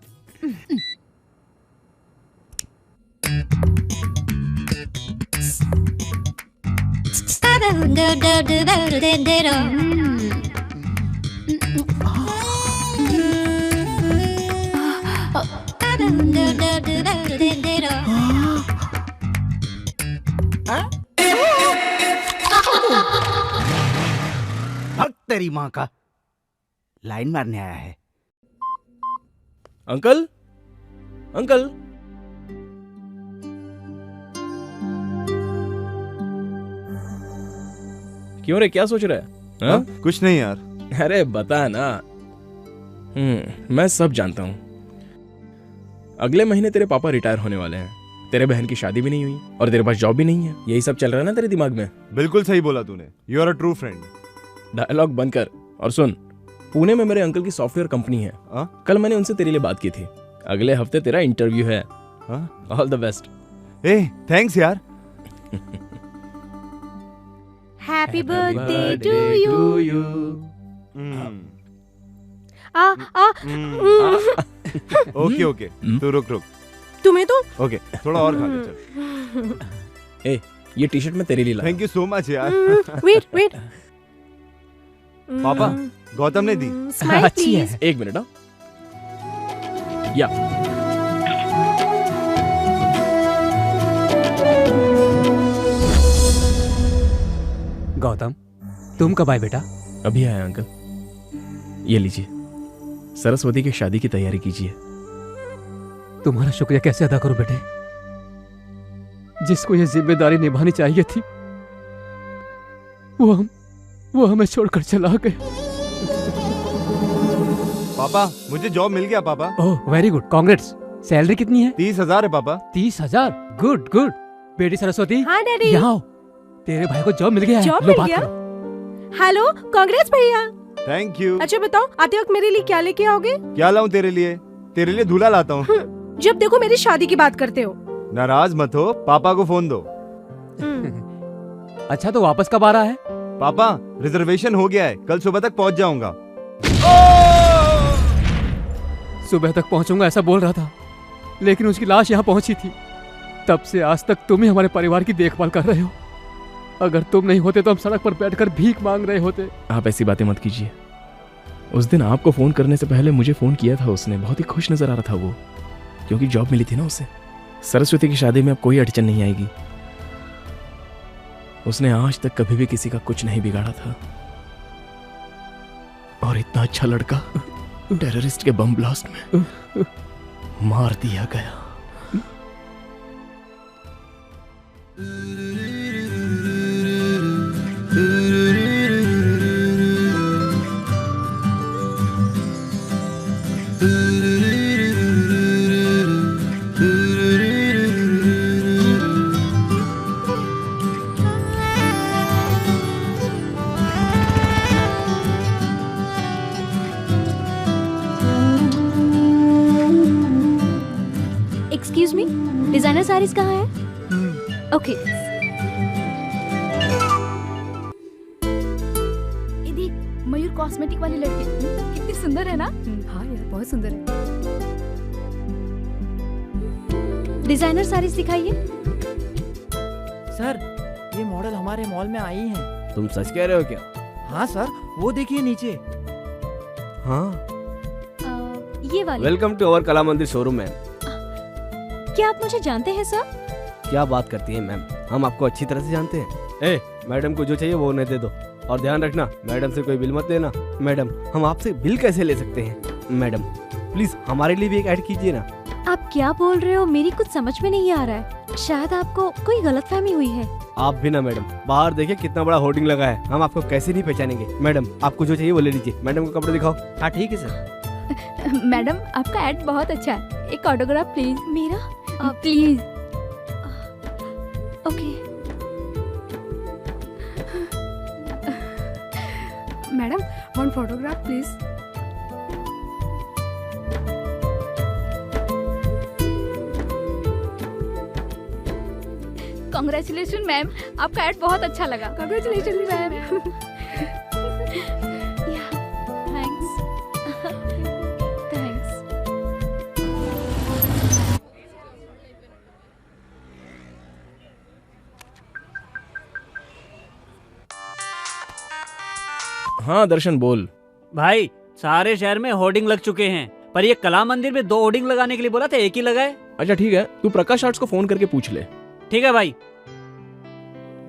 भक्त तेरी माँ का, लाइन मारने आया है। अंकल अंकल, क्यों रे, क्या सोच रहा है? हाँ? कुछ नहीं यार। अरे बता ना। मैं सब जानता हूँ। अगले महीने तेरे पापा रिटायर होने वाले हैं, तेरे बहन की शादी भी नहीं हुई और तेरे पास जॉब भी नहीं है। यही सब चल रहा है ना तेरे दिमाग में? बिल्कुल सही बोला तूने। You are a true friend. Dialogue बंद कर और सुन। पुणे में मेरे अंकल की सॉफ्टवेयर कंपनी है। कल मैंने उनसे तेरे लिए बात की थी। अगले हफ्ते तेरा इंटरव्यू है। All the best. थैंक्स यार। Happy birthday to you. Okay okay, तू रुक। तुम्हें तो ओके, थोड़ा और खा ले चल। ये टी शर्ट मैं तेरे लिए लाया। थैंक यू सो मच यार। वेट। पापा, गौतम ने दी। अच्छी है। एक मिनट। या गौतम, तुम कब आए बेटा? अभी आया अंकल। ये लीजिए, सरस्वती की शादी की तैयारी कीजिए। तुम्हारा शुक्रिया कैसे अदा करूं बेटे? जिसको ये जिम्मेदारी निभानी चाहिए थी वो हमें छोड़कर चला गए। पापा, मुझे जॉब मिल गया पापा। Oh very good, congrats. Salary कितनी है? 30,000 है पापा। 30,000? Good good. बेटी सरस्वती, हाँ डैडी। यहाँ आओ। तेरे भाई को जॉब मिल गया है। जॉब लो मिल बात गया? करो। हेलो, कांग्रेस भैया। Thank you. अच्छा बताओ, आते वक्त मेरे लिए क्या लेके आओगे? क्या लाऊं तेरे लिए? तेरे लिए दूल्हा लाता हूँ। जब देखो मेरी शादी की बात करते हो। नाराज मत हो, पापा को फोन दो। अच्छा तो वापस कब आ रहा है? पापा, रिजर्वेशन हो गया है, कल सुबह तक पहुंच जाऊंगा। सुबह तक पहुंचूंगा ऐसा बोल रहा था, लेकिन उसकी लाश यहाँ पहुंची थी। तब से आज तक तुम ही हमारे परिवार की देखभाल कर रहे हो। अगर तुम नहीं होते तो हम सड़क पर बैठकर भीख मांग रहे होते। आप ऐसी बातें मत कीजिए। उस दिन आपको फोन करने से पहले मुझे फोन किया था उसने। बहुत ही खुश नजर आ रहा था वो, क्योंकि जॉब मिली थी ना उसे। सरस्वती की शादी में अब कोई अड़चन नहीं आएगी। उसने आज तक कभी भी किसी का कुछ नहीं बिगाड़ा था। और इतना अच्छा लड़का टेररिस्ट के बम ब्लास्ट में मार दिया गया। एक्सक्यूज मी, डिजाइनर साड़ीज कहाँ है? ओके। देख, मयूर कॉस्मेटिक वाली लड़की कितनी सुंदर है ना? हाँ यार, बहुत सुंदर है। डिजाइनर साड़ीज दिखाइए। सर, ये मॉडल हमारे मॉल में आई हैं। तुम सच कह रहे हो क्या? हाँ सर, वो देखिए नीचे। हाँ। ये वाली। वेलकम टू अवर कला मंदिर शोरूम मैम। क्या आप मुझे जानते हैं सर? क्या बात करती हैं मैम, हम आपको अच्छी तरह से जानते हैं। मैडम को जो चाहिए वो उन्हें दे दो, और ध्यान रखना मैडम से कोई बिल मत लेना। मैडम, हम आपसे बिल कैसे ले सकते हैं? मैडम प्लीज हमारे लिए भी एक ऐड कीजिए ना। आप क्या बोल रहे हो? मेरी कुछ समझ में नहीं आ रहा है। शायद आपको कोई गलतफहमी हुई है। आप भी ना मैडम, बाहर देखिए कितना बड़ा होर्डिंग लगा है, हम आपको कैसे नहीं पहचानेंगे। मैडम, आपको जो चाहिए वो ले लीजिए। मैडम को कपड़े दिखाओ। हाँ ठीक है सर। मैडम, आपका ऐड बहुत अच्छा है। एक ऑटोग्राफ प्लीज। मेरा? Please. Okay. Madam, one photograph please. Congratulation ma'am, आपका ऐड बहुत अच्छा लगा। Congratulation ma'am. थैंक्स। थैंक्स। हाँ दर्शन बोल। भाई सारे शहर में होर्डिंग लग चुके हैं, पर ये कला मंदिर में 2 होर्डिंग लगाने के लिए बोला था, एक ही लगाए। अच्छा ठीक है, तू प्रकाश आर्ट्स को फोन करके पूछ ले। ठीक है भाई।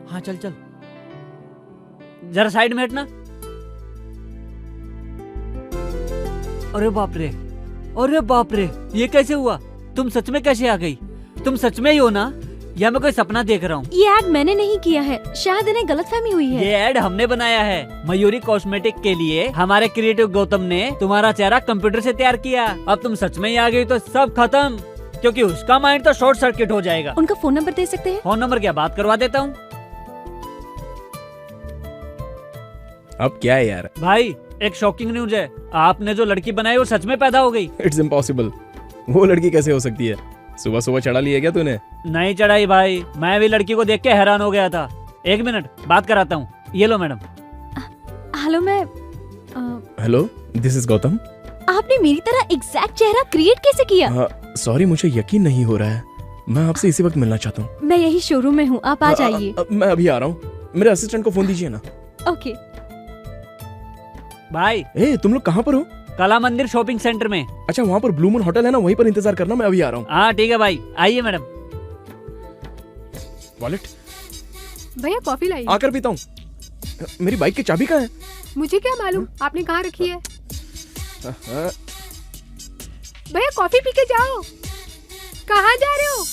हाँ चल चल, जरा साइड में हटना। अरे बाप रे, अरे बाप रे, ये कैसे हुआ? तुम सच में कैसे आ गई? तुम सच में ही हो ना, या मैं कोई सपना देख रहा हूँ? ये ऐड मैंने नहीं किया है, शायद इन्हें गलतफहमी हुई है। ये ऐड हमने बनाया है मयूरी कॉस्मेटिक के लिए। हमारे क्रिएटिव गौतम ने तुम्हारा चेहरा कंप्यूटर से तैयार किया। अब तुम सच में ही आ गई तो सब खत्म, क्योंकि उसका माइंड तो शॉर्ट सर्किट हो जाएगा। उनका फोन नंबर दे सकते हैं? फोन नंबर क्या, बात करवा देता हूँ। अब क्या है यार? भाई एक शॉकिंग न्यूज है, आपने जो लड़की बनाई वो सच में पैदा हो गई। It's impossible. वो लड़की कैसे हो सकती है? सुबह सुबह चढ़ा लिया क्या तूने? नहीं चढ़ाई भाई, मैं भी लड़की को देख के हैरान हो गया था। 1 मिनट बात कराता हूँ। ये लो मैडम। हेलो, मैं हेलो, दिस इज गौतम। आपने मेरी तरह एग्जैक्ट चेहरा क्रिएट कैसे किया? सॉरी, मुझे यकीन नहीं हो रहा है। मैं आपसे इसी वक्त मिलना चाहता हूँ। मैं यही शोरूम में हूँ, आप आ जाइए। मैं अभी आ रहा हूँ। मेरे असिस्टेंट को फोन दीजिए ना। ओके। भाई तुम लोग कहाँ पर हो? कला मंदिर शॉपिंग सेंटर में। अच्छा, वहाँ पर ब्लू मून होटल है ना, वहीं पर इंतजार करना, मैं अभी आ रहा हूँ। हाँ ठीक है भाई, आइए मैडम। वॉलेट भैया, कॉफी लाइए। आकर पीता हूँ। मेरी बाइक की चाबी कहाँ है? मुझे क्या मालूम, आपने कहाँ रखी है? भैया कॉफी पी के जाओ। कहाँ जा रहे हो?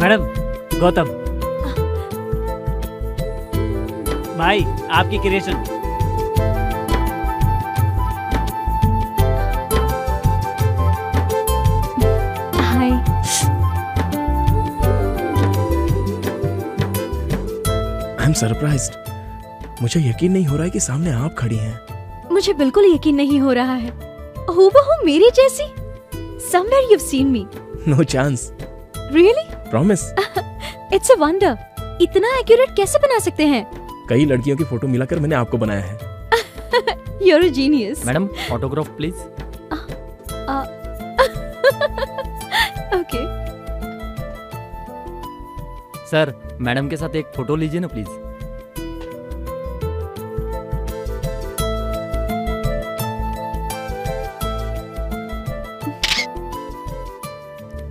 मैडम, गौतम भाई, आपकी creation. Hi. I am surprised. मुझे यकीन नहीं हो रहा है कि सामने आप खड़ी हैं। मुझे बिल्कुल यकीन नहीं हो रहा है, हूबहू मेरी जैसी। Somewhere you've seen me. No chance. Really? Promise. It's a wonder. इतना एक्यूरेट कैसे बना सकते हैं? कई लड़कियों की फोटो मिलाकर मैंने आपको बनाया है। You're a genius. Madam, autograph please. Okay. Sir, madam के साथ एक फोटो लीजिए ना please.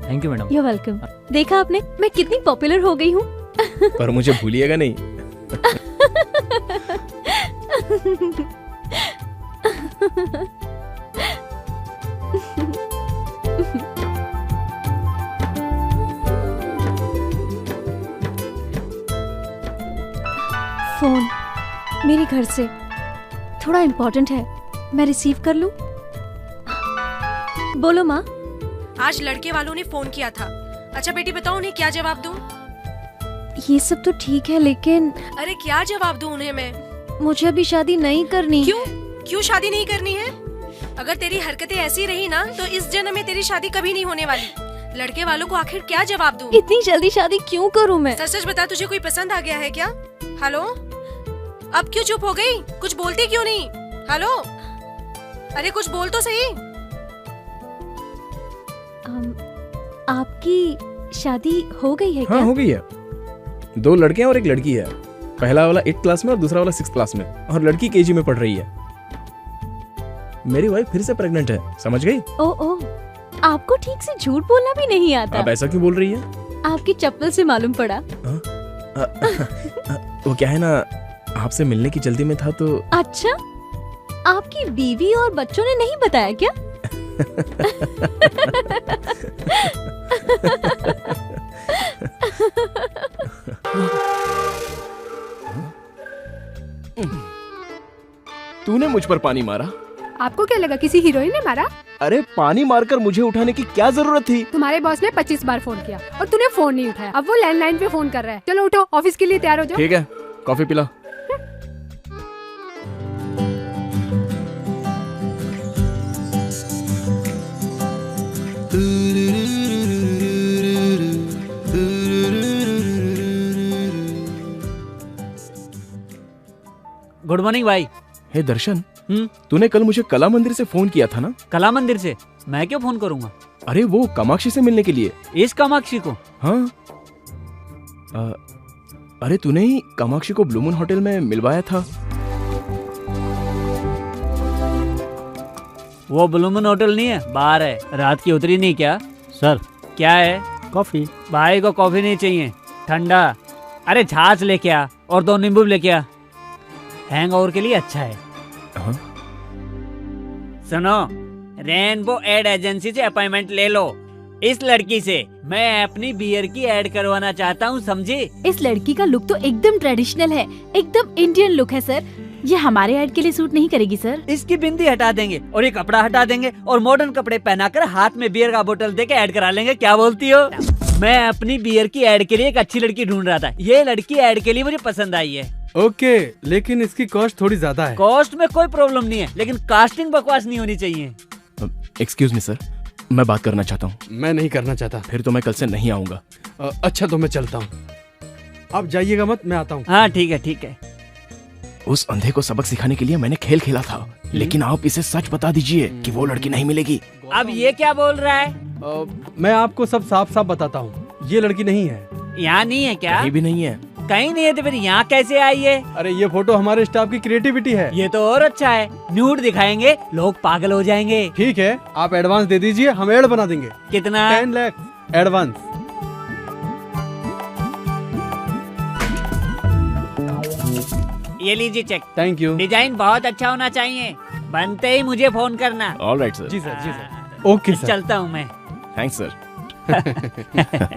Thank you madam. You're welcome. देखा आपने, मैं कितनी पॉपुलर हो गई हूँ। पर मुझे भूलिएगा नहीं। फोन मेरे घर से, थोड़ा इम्पोर्टेंट है, मैं रिसीव कर लूं? बोलो माँ। आज लड़के वालों ने फोन किया था। अच्छा बेटी बताओ उन्हें क्या जवाब दूं? ये सब तो ठीक है लेकिन अरे क्या जवाब दूं उन्हें मैं? मुझे अभी शादी नहीं करनी। क्यों शादी नहीं करनी है? अगर तेरी हरकतें ऐसी रही ना तो इस जन्म में तेरी शादी कभी नहीं होने वाली। लड़के वालों को आखिर क्या जवाब दूं? इतनी जल्दी शादी क्यों करूं मैं? सच सच बता, तुझे कोई पसंद आ गया है क्या? हेलो, अब क्यों चुप हो गई? कुछ बोलती क्यों नहीं? हेलो, अरे कुछ बोल तो सही। आपकी शादी हो गई है क्या? हाँ हो गई है। 2 लड़के हैं और 1 लड़की है। पहला वाला 8th क्लास में और दूसरा वाला 6th क्लास में, और लड़की KG में पढ़ रही है। मेरी वाइफ फिर से प्रेग्नेंट है, समझ गई? ओ, आपको ठीक से झूठ बोलना भी नहीं आता। आप ऐसा क्यों बोल रही है? आपकी चप्पल से मालूम पड़ा। वो क्या है ना, आपसे मिलने की जल्दी में था तो। अच्छा, आपकी बीवी और बच्चों ने नहीं बताया क्या? तूने मुझ पर पानी मारा? आपको क्या लगा किसी हीरोइन ने मारा? अरे पानी मारकर मुझे उठाने की क्या जरूरत थी? तुम्हारे बॉस ने 25 बार फोन किया और तूने फोन नहीं उठाया। अब वो लैंडलाइन पे फोन कर रहा है। चलो उठो, ऑफिस के लिए तैयार हो जाओ। ठीक है, कॉफी पिला। गुड मॉर्निंग भाई। हे दर्शन, तूने कल मुझे कला मंदिर से फोन किया था ना? कला मंदिर से? मैं क्यों फोन करूंगा? अरे वो कामाक्षी से मिलने के लिए। इस कामाक्षी को? हाँ। अरे तूने ही कामाक्षी को ब्लू मून होटल में मिलवाया था। वो ब्लू मून होटल नहीं है, बाहर है। रात की उतरी नहीं क्या? सर क्या है? कॉफी। भाई को कॉफी नहीं चाहिए, ठंडा। अरे छाछ लेके आ और 2 नींबू लेके आ, हैंगओवर के लिए अच्छा है। हाँ? सुनो, रेनबो एड एजेंसी से अपॉइंटमेंट ले लो। इस लड़की से मैं अपनी बियर की ऐड करवाना चाहता हूँ, समझे? इस लड़की का लुक तो एकदम ट्रेडिशनल है, एकदम इंडियन लुक है सर। ये हमारे ऐड के लिए सूट नहीं करेगी सर। इसकी बिंदी हटा देंगे और ये कपड़ा हटा देंगे और मॉडर्न कपड़े पहनाकर हाथ में बियर का बोतल देके ऐड करा लेंगे। क्या बोलती हो? मैं अपनी बियर की ऐड के लिए एक अच्छी लड़की ढूंढ रहा था। ये लड़की ऐड के लिए मुझे पसंद आई है। ओके, लेकिन इसकी कॉस्ट थोड़ी ज्यादा है। कॉस्ट में कोई प्रॉब्लम नहीं है, लेकिन कास्टिंग बकवास नहीं होनी चाहिए। एक्सक्यूज मी सर, मैं बात करना चाहता हूँ। मैं नहीं करना चाहता। फिर तो मैं कल से नहीं आऊंगा। अच्छा तो मैं चलता हूँ, आप जाइएगा मत, मैं आता हूँ। हाँ ठीक है ठीक है। उस अंधे को सबक सिखाने के लिए मैंने खेल खेला था, लेकिन आप इसे सच बता दीजिए कि वो लड़की नहीं मिलेगी। अब ये क्या बोल रहा है? मैं आपको सब साफ साफ बताता हूँ, ये लड़की नहीं है। यहाँ नहीं है क्या? कहीं भी नहीं है। कहीं नहीं है तो फिर यहाँ कैसे आई है? अरे ये फोटो हमारे स्टाफ की क्रिएटिविटी है। ये तो और अच्छा है, न्यूड दिखाएंगे, लोग पागल हो जाएंगे। ठीक है, आप एडवांस दे दीजिए, हम एड बना देंगे। कितना? 10 लाख एडवांस। ये लीजिए चेक। Thank you. डिजाइन बहुत अच्छा होना चाहिए, बनते ही मुझे फोन करना। Alright sir. जी सर, जी सर। Okay sir. चलता हूँ मैं। Thanks sir.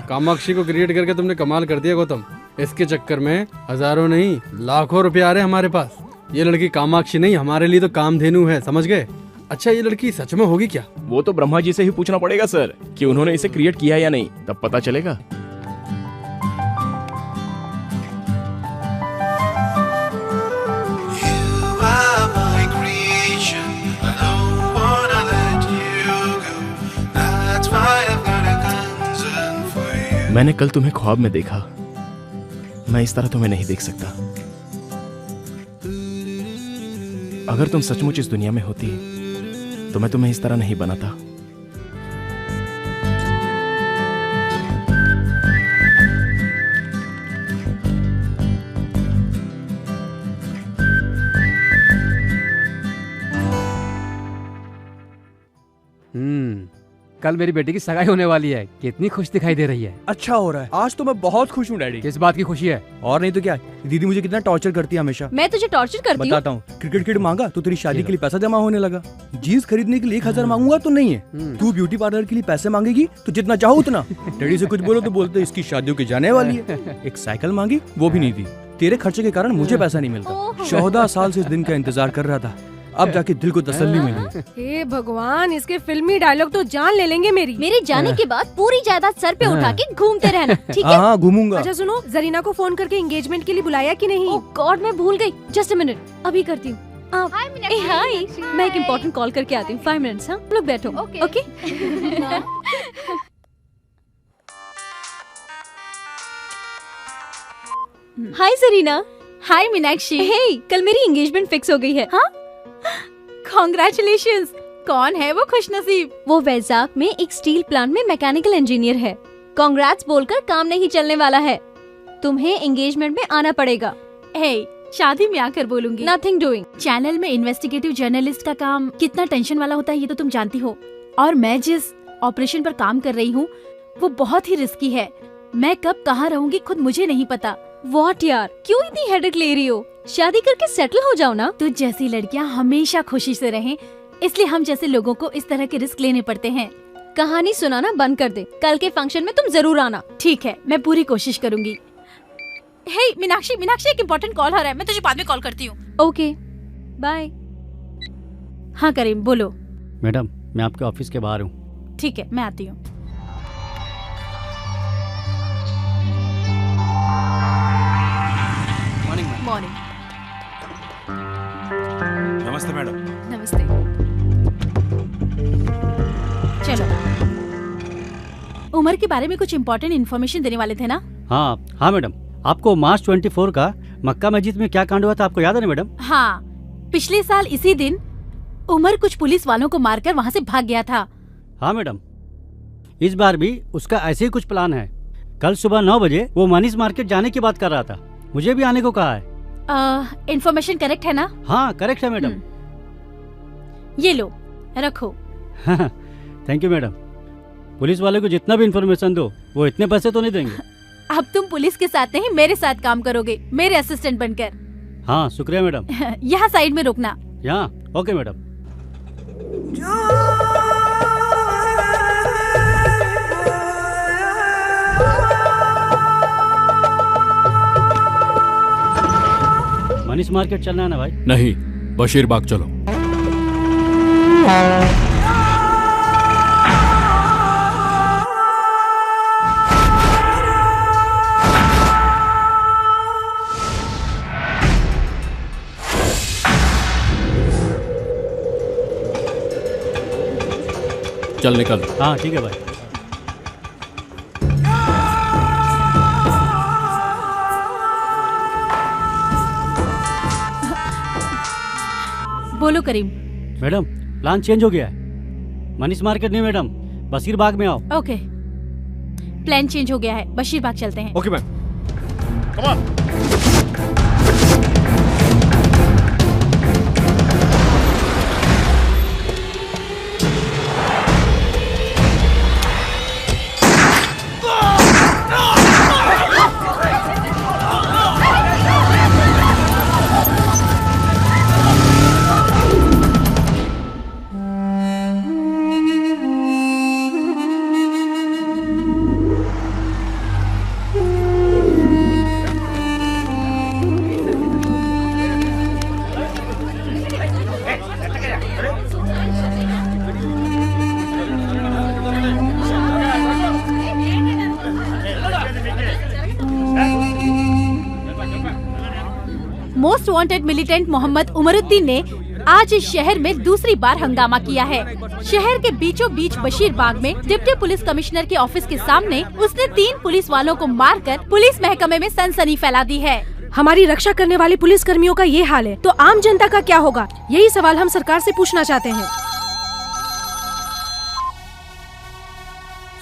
कामाक्षी को क्रिएट करके तुमने कमाल कर दिया गौतम। इसके चक्कर में हजारों नहीं लाखों रुपए आ रहे हमारे पास। ये लड़की कामाक्षी नहीं, हमारे लिए तो कामधेनु है, समझ गए? अच्छा ये लड़की सच में होगी क्या? वो तो ब्रह्मा जी से ही पूछना पड़ेगा सर कि उन्होंने इसे क्रिएट किया या नहीं, तब पता चलेगा। मैंने कल तुम्हें ख्वाब में देखा, मैं इस तरह तुम्हें नहीं देख सकता। अगर तुम सचमुच इस दुनिया में होती तो मैं तुम्हें इस तरह नहीं बनाता। कल मेरी बेटी की सगाई होने वाली है, कितनी खुश दिखाई दे रही है। अच्छा हो रहा है, आज तो मैं बहुत खुश हूँ डैडी। किस बात की खुशी है? और नहीं तो क्या, दीदी मुझे कितना टॉर्चर करती है हमेशा। मैं तुझे टॉर्चर करती हूँ? बताता हूँ। क्रिकेट किट मांगा तो तेरी शादी के लिए पैसा जमा होने लगा। जीन्स खरीदने के लिए 1000 मांगूंगा तो नहीं है। तू ब्यूटी पार्लर के लिए पैसे मांगेगी तो जितना चाहो उतना। डैडी से कुछ बोलो तो बोलते इसकी शादियों की जाने वाली है। एक साइकिल मांगी वो भी नहीं दी। तेरे खर्चे के कारण मुझे पैसा नहीं मिलता। 14 साल से इस दिन का इंतजार कर रहा था, अब जाके दिल को तसल्ली मिली। हे भगवान, इसके फिल्मी डायलॉग तो जान ले लेंगे मेरी। मेरे जाने के बाद पूरी जायदाद सर पे उठा के घूमते रहना, ठीक है? हाँ, घूमूंगा। अच्छा सुनो, जरीना को फोन करके एंगेजमेंट के लिए बुलाया कि नहीं? ओह गॉड, मैं भूल गई। जस्ट अ मिनट, अभी करती हूँ। हाय, मैं एक इम्पोर्टेंट कॉल करके आती हूँ। 5 मिनट्स। हाँ, लोग बैठो। ओके। हाय जरीना। हाय मीनाक्षी। हे, कल मेरी एंगेजमेंट फिक्स हो गई है। हाँ, कॉन्ग्रेचुलेशंस। कौन है वो खुशनसीब? वो वैजाग में एक स्टील प्लांट में मैकेनिकल इंजीनियर है। कांग्रेट्स बोलकर काम नहीं चलने वाला है, तुम्हें एंगेजमेंट में आना पड़ेगा। हे, शादी में आकर बोलूंगी। Nothing doing. चैनल में इन्वेस्टिगेटिव जर्नलिस्ट का काम कितना टेंशन वाला होता है ये तो तुम जानती हो, और मैं जिस ऑपरेशन पर काम कर रही हूँ वो बहुत ही रिस्की है। मैं कब कहाँ रहूंगी खुद मुझे नहीं पता। व्हाट यार, क्यों इतनी हेडेक ले रही हो? शादी करके सेटल हो जाओ ना। तुझ जैसी लड़कियाँ हमेशा खुशी से रहें, इसलिए हम जैसे लोगों को इस तरह के रिस्क लेने पड़ते हैं। कहानी सुनाना बंद कर दे, कल के फंक्शन में तुम जरूर आना। ठीक है, मैं पूरी कोशिश करूंगी। हे मीनाक्षी, एक इम्पोर्टेंट कॉल आ रहा है, मैं तुझे बाद में कॉल करती हूँ। Okay, bye. हाँ करीम, बोलो। मैडम, मैं आपके ऑफिस के बाहर हूँ। ठीक है, मैं आती हूँ। मॉर्निंग। नमस्ते मैडम। नमस्ते। चलो, उमर के बारे में कुछ इम्पोर्टेंट इन्फॉर्मेशन देने वाले थे ना? हाँ मैडम, आपको मार्च 24 का मक्का मस्जिद में क्या कांड हुआ था आपको याद है ना मैडम? हाँ, पिछले साल इसी दिन उमर कुछ पुलिस वालों को मारकर वहाँ से भाग गया था। हाँ मैडम, इस बार भी उसका ऐसे ही कुछ प्लान है। कल सुबह 9 बजे वो मनीष मार्केट जाने की बात कर रहा था, मुझे भी आने को कहा है। इन्फॉर्मेशन करेक्ट है ना? हाँ करेक्ट है मैडम। ये लो, रखो। Thank you madam. पुलिस वाले को जितना भी इन्फॉर्मेशन दो वो इतने पैसे तो नहीं देंगे। अब तुम पुलिस के साथ नहीं मेरे साथ काम करोगे, मेरे असिस्टेंट बनकर। हाँ शुक्रिया मैडम। यहाँ साइड में रुकना। यहाँ ओके मैडम। मनीष मार्केट चलना है ना भाई? नहीं, बशीर बाग चलो। चल निकल। हाँ ठीक है भाई। बोलो करीम। मैडम, प्लान चेंज हो गया है। मनीष मार्केट नहीं मैडम, बशीर बाग में आओ। ओके, प्लान चेंज हो गया है, बशीर बाग चलते हैं। Okay ma'am. Come on. Most wanted militant Mohammad Umaruddin ने आज इस शहर में दूसरी बार हंगामा किया है। शहर के बीचों बीच बशीर बाग में डिप्टी पुलिस कमिश्नर के ऑफिस के सामने उसने 3 पुलिस वालों को मारकर पुलिस महकमे में सनसनी फैला दी है। हमारी रक्षा करने वाले पुलिस कर्मियों का ये हाल है तो आम जनता का क्या होगा? यही सवाल हम सरकार से पूछना चाहते हैं।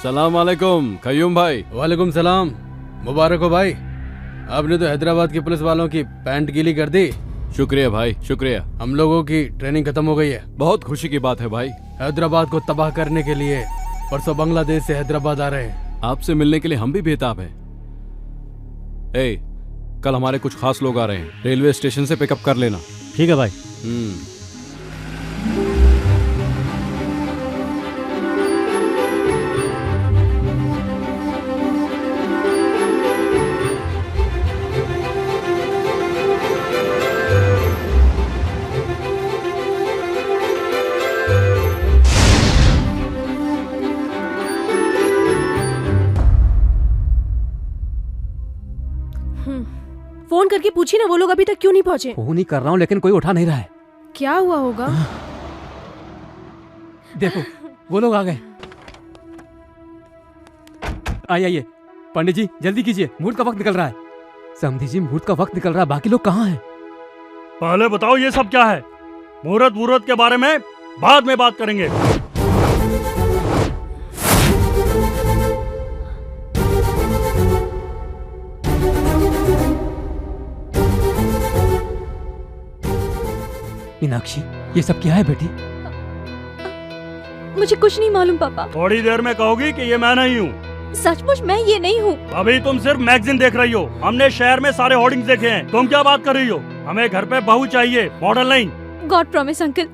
सलाम अलैकुम कयूम भाई। वालेकुम सलाम। मुबारक हो भाई, आपने तो हैदराबाद के पुलिस वालों की पैंट गीली कर दी। शुक्रिया भाई, शुक्रिया। हम लोगों की ट्रेनिंग खत्म हो गई है। बहुत खुशी की बात है भाई। हैदराबाद को तबाह करने के लिए परसों बांग्लादेश से हैदराबाद आ रहे हैं। आपसे मिलने के लिए हम भी बेताब हैं। कल हमारे कुछ खास लोग आ रहे हैं, रेलवे स्टेशन से पिकअप कर लेना। ठीक है भाई। फोन करके पूछी ना, वो लोग अभी तक क्यों नहीं पहुँचे? फोन ही कर रहा हूँ लेकिन कोई उठा नहीं रहा है। क्या हुआ होगा? देखो वो लोग आ गए। आइए पंडित जी जल्दी कीजिए, मुहूर्त का वक्त निकल रहा है। समधी जी मुहूर्त का वक्त निकल रहा है, बाकी लोग कहाँ हैं? पहले बताओ ये सब क्या है? मुहूर्त के बारे में बाद में बात करेंगे। मीनाक्षी ये सब क्या है बेटी? मुझे कुछ नहीं मालूम पापा। थोड़ी देर में कहोगी कि ये मैं नहीं हूँ। सचमुच मैं ये नहीं हूँ। अभी तुम सिर्फ मैगजीन देख रही हो, हमने शहर में सारे होर्डिंग्स देखे हैं। तुम क्या बात कर रही हो? हमें घर पे बहू चाहिए, मॉडल नहीं। गॉड प्रॉमिस अंकल,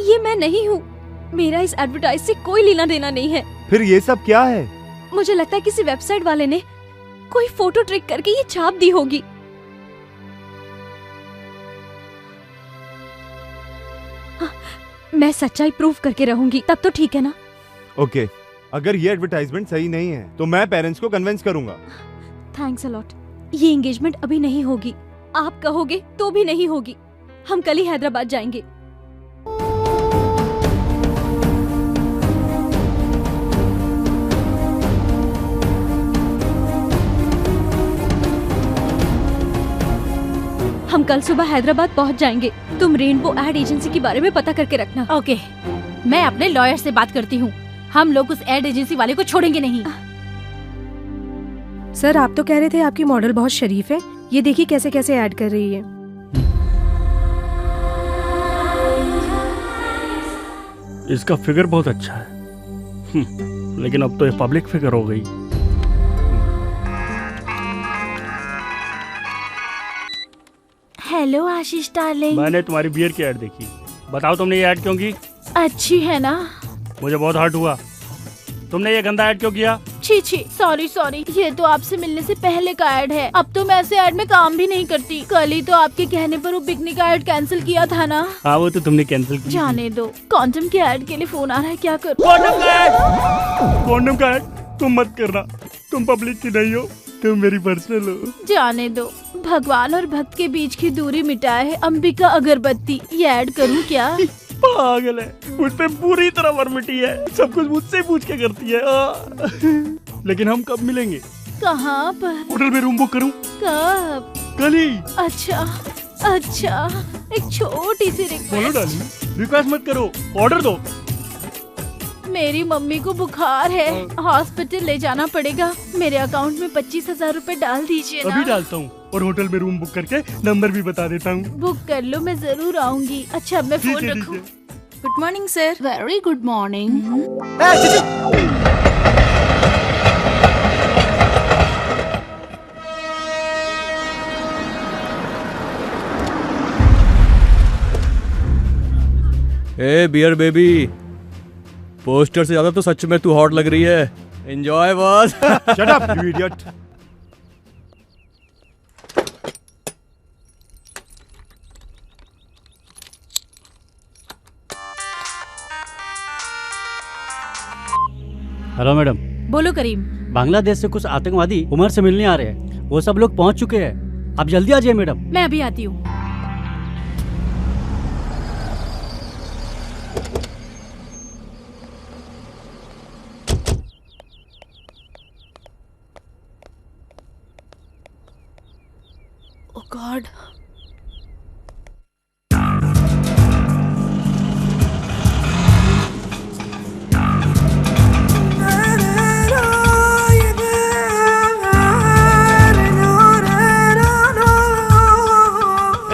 ये मैं नहीं हूँ। मेरा इस एडवर्टाइज से कोई लेना देना नहीं है। फिर ये सब क्या है? मुझे लगता है किसी वेबसाइट वाले ने कोई फोटो ट्रिक करके ये छाप दी होगी। मैं सच्चाई प्रूफ करके रहूंगी, तब तो ठीक है ना? ओके, अगर ये एडवर्टाइजमेंट सही नहीं है तो मैं पेरेंट्स को कन्विंस करूंगा। Thanks a lot. ये एंगेजमेंट अभी नहीं होगी, आप कहोगे तो भी नहीं होगी। हम कल ही हैदराबाद जाएंगे। हम कल सुबह हैदराबाद पहुंच जाएंगे। तुम रेनबो एड एजेंसी के बारे में पता करके रखना। ओके, मैं अपने लॉयर से बात करती हूँ। हम लोग उस एड एजेंसी वाले को छोड़ेंगे नहीं। सर आप तो कह रहे थे आपकी मॉडल बहुत शरीफ है, ये देखिए कैसे कैसे ऐड कर रही है। इसका फिगर बहुत अच्छा है, लेकिन अब तो ये पब्लिक फिगर हो गई। हेलो आशीष डार्लिंग। मैंने तुम्हारी बियर की ऐड देखी, बताओ तुमने ये ऐड क्यों की? अच्छी है ना? मुझे बहुत हर्ट हुआ। तुमने ये गंदा ऐड क्यों किया? छी छी, सॉरी, ये तो आपसे मिलने से पहले का ऐड है। अब तो मैं ऐसे ऐड में काम भी नहीं करती। कल ही तो आपके कहने पर वो पिकनिक का ऐड कैंसिल किया था ना। हाँ वो तो तुमने कैंसिल किया। जाने दो, कॉन्डम के ऐड के लिए फोन आ रहा है, क्या करूं? कॉन्डम का ऐड तुम मत करना, तुम पब्लिक की नहीं हो, तुम मेरी पर्सनल हो। जाने दो, भगवान और भक्त के बीच की दूरी मिटाए है अंबिका अगरबत्ती। ये ऐड करूं क्या? पागल है, मुझ पे पूरी तरह वर्मिटी है, सब कुछ मुझसे पूछ के करती है। लेकिन हम कब मिलेंगे? कहाँ पर? होटल में रूम बुक करूं? कब? कल ही। अच्छा, एक छोटी सी बोलो डार्लिंग, रिक्वेस्ट मत करो, ऑर्डर दो। मेरी मम्मी को बुखार है, हॉस्पिटल ले जाना पड़ेगा। मेरे अकाउंट में 25,000 रूपए डाल दीजिए ना। अभी डालता हूँ और होटल में रूम बुक करके नंबर भी बता देता हूँ। बुक कर लो, मैं जरूर आऊंगी। अच्छा मैं फोन रखूं? Good morning sir. Very good morning. ए बियर बेबी, पोस्टर से ज्यादा तो सच में तू हॉट लग रही है। Enjoy boss. Shut up you idiot. Hello madam. बोलो करीम। बांग्लादेश से कुछ आतंकवादी उमर से मिलने आ रहे हैं, वो सब लोग पहुंच चुके हैं, आप जल्दी आ जाइए मैडम। मैं अभी आती हूँ। Oh God.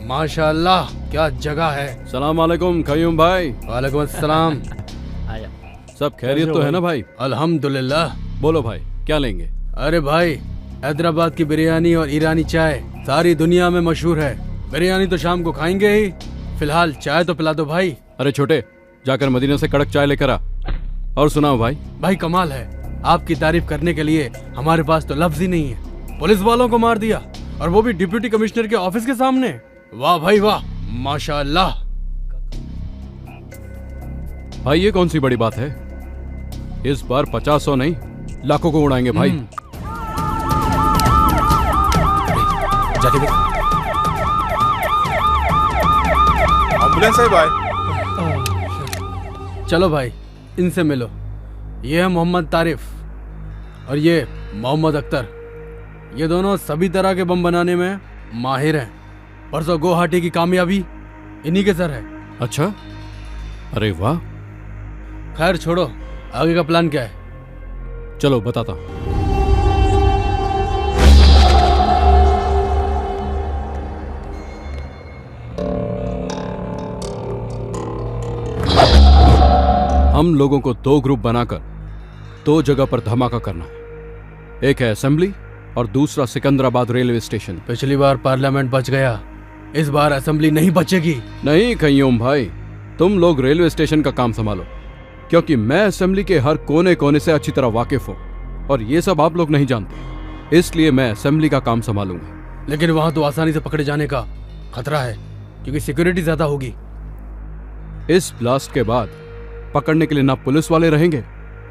माशाल्लाह क्या जगह है। सलाम वालेकुम कयूम भाई। वालेकुम अस्सलाम। सब खैरियत तो है ना भाई? अल्हम्दुलिल्लाह। बोलो भाई क्या लेंगे? अरे भाई, हैदराबाद की बिरयानी और ईरानी चाय सारी दुनिया में मशहूर है। बिरयानी तो शाम को खाएंगे ही, फिलहाल चाय तो पिला दो भाई। अरे छोटे, जाकर मदीना से कड़क चाय लेकर आ। और सुनाओ भाई। भाई कमाल है, आपकी तारीफ करने के लिए हमारे पास तो लफ्ज ही नहीं है। पुलिस वालों को मार दिया, और वो भी डिप्टी कमिश्नर के ऑफिस के सामने। वाह भाई वाह, माशाअल्लाह। भाई ये कौन सी बड़ी बात है? इस बार 50-100 नहीं लाखों को उड़ाएंगे भाई। जाके देख। एम्बुलेंस है भाई। चलो भाई इनसे मिलो। ये है मोहम्मद तारिफ और ये मोहम्मद अख्तर। ये दोनों सभी तरह के बम बनाने में माहिर हैं। परसों गुवाहाटी की कामयाबी इन्हीं के सर है। अच्छा, अरे वाह। खैर छोड़ो, आगे का प्लान क्या है? चलो बताता हूं। हम लोगों को 2 ग्रुप बनाकर 2 जगह पर धमाका करना है। एक है असेंबली और दूसरा सिकंदराबाद रेलवे स्टेशन। पिछली बार पार्लियामेंट बच गया, इस बार असेंबली नहीं बचेगी। नहीं कयूम भाई, तुम लोग रेलवे स्टेशन का काम संभालो, क्योंकि मैं असेंबली के हर कोने कोने से अच्छी तरह वाकिफ हूँ और ये सब आप लोग नहीं जानते, इसलिए मैं असेंबली का काम संभालूंगा। लेकिन वहां तो आसानी से पकड़े जाने का खतरा है, क्योंकि सिक्योरिटी ज्यादा होगी। इस ब्लास्ट के बाद पकड़ने के लिए ना पुलिस वाले रहेंगे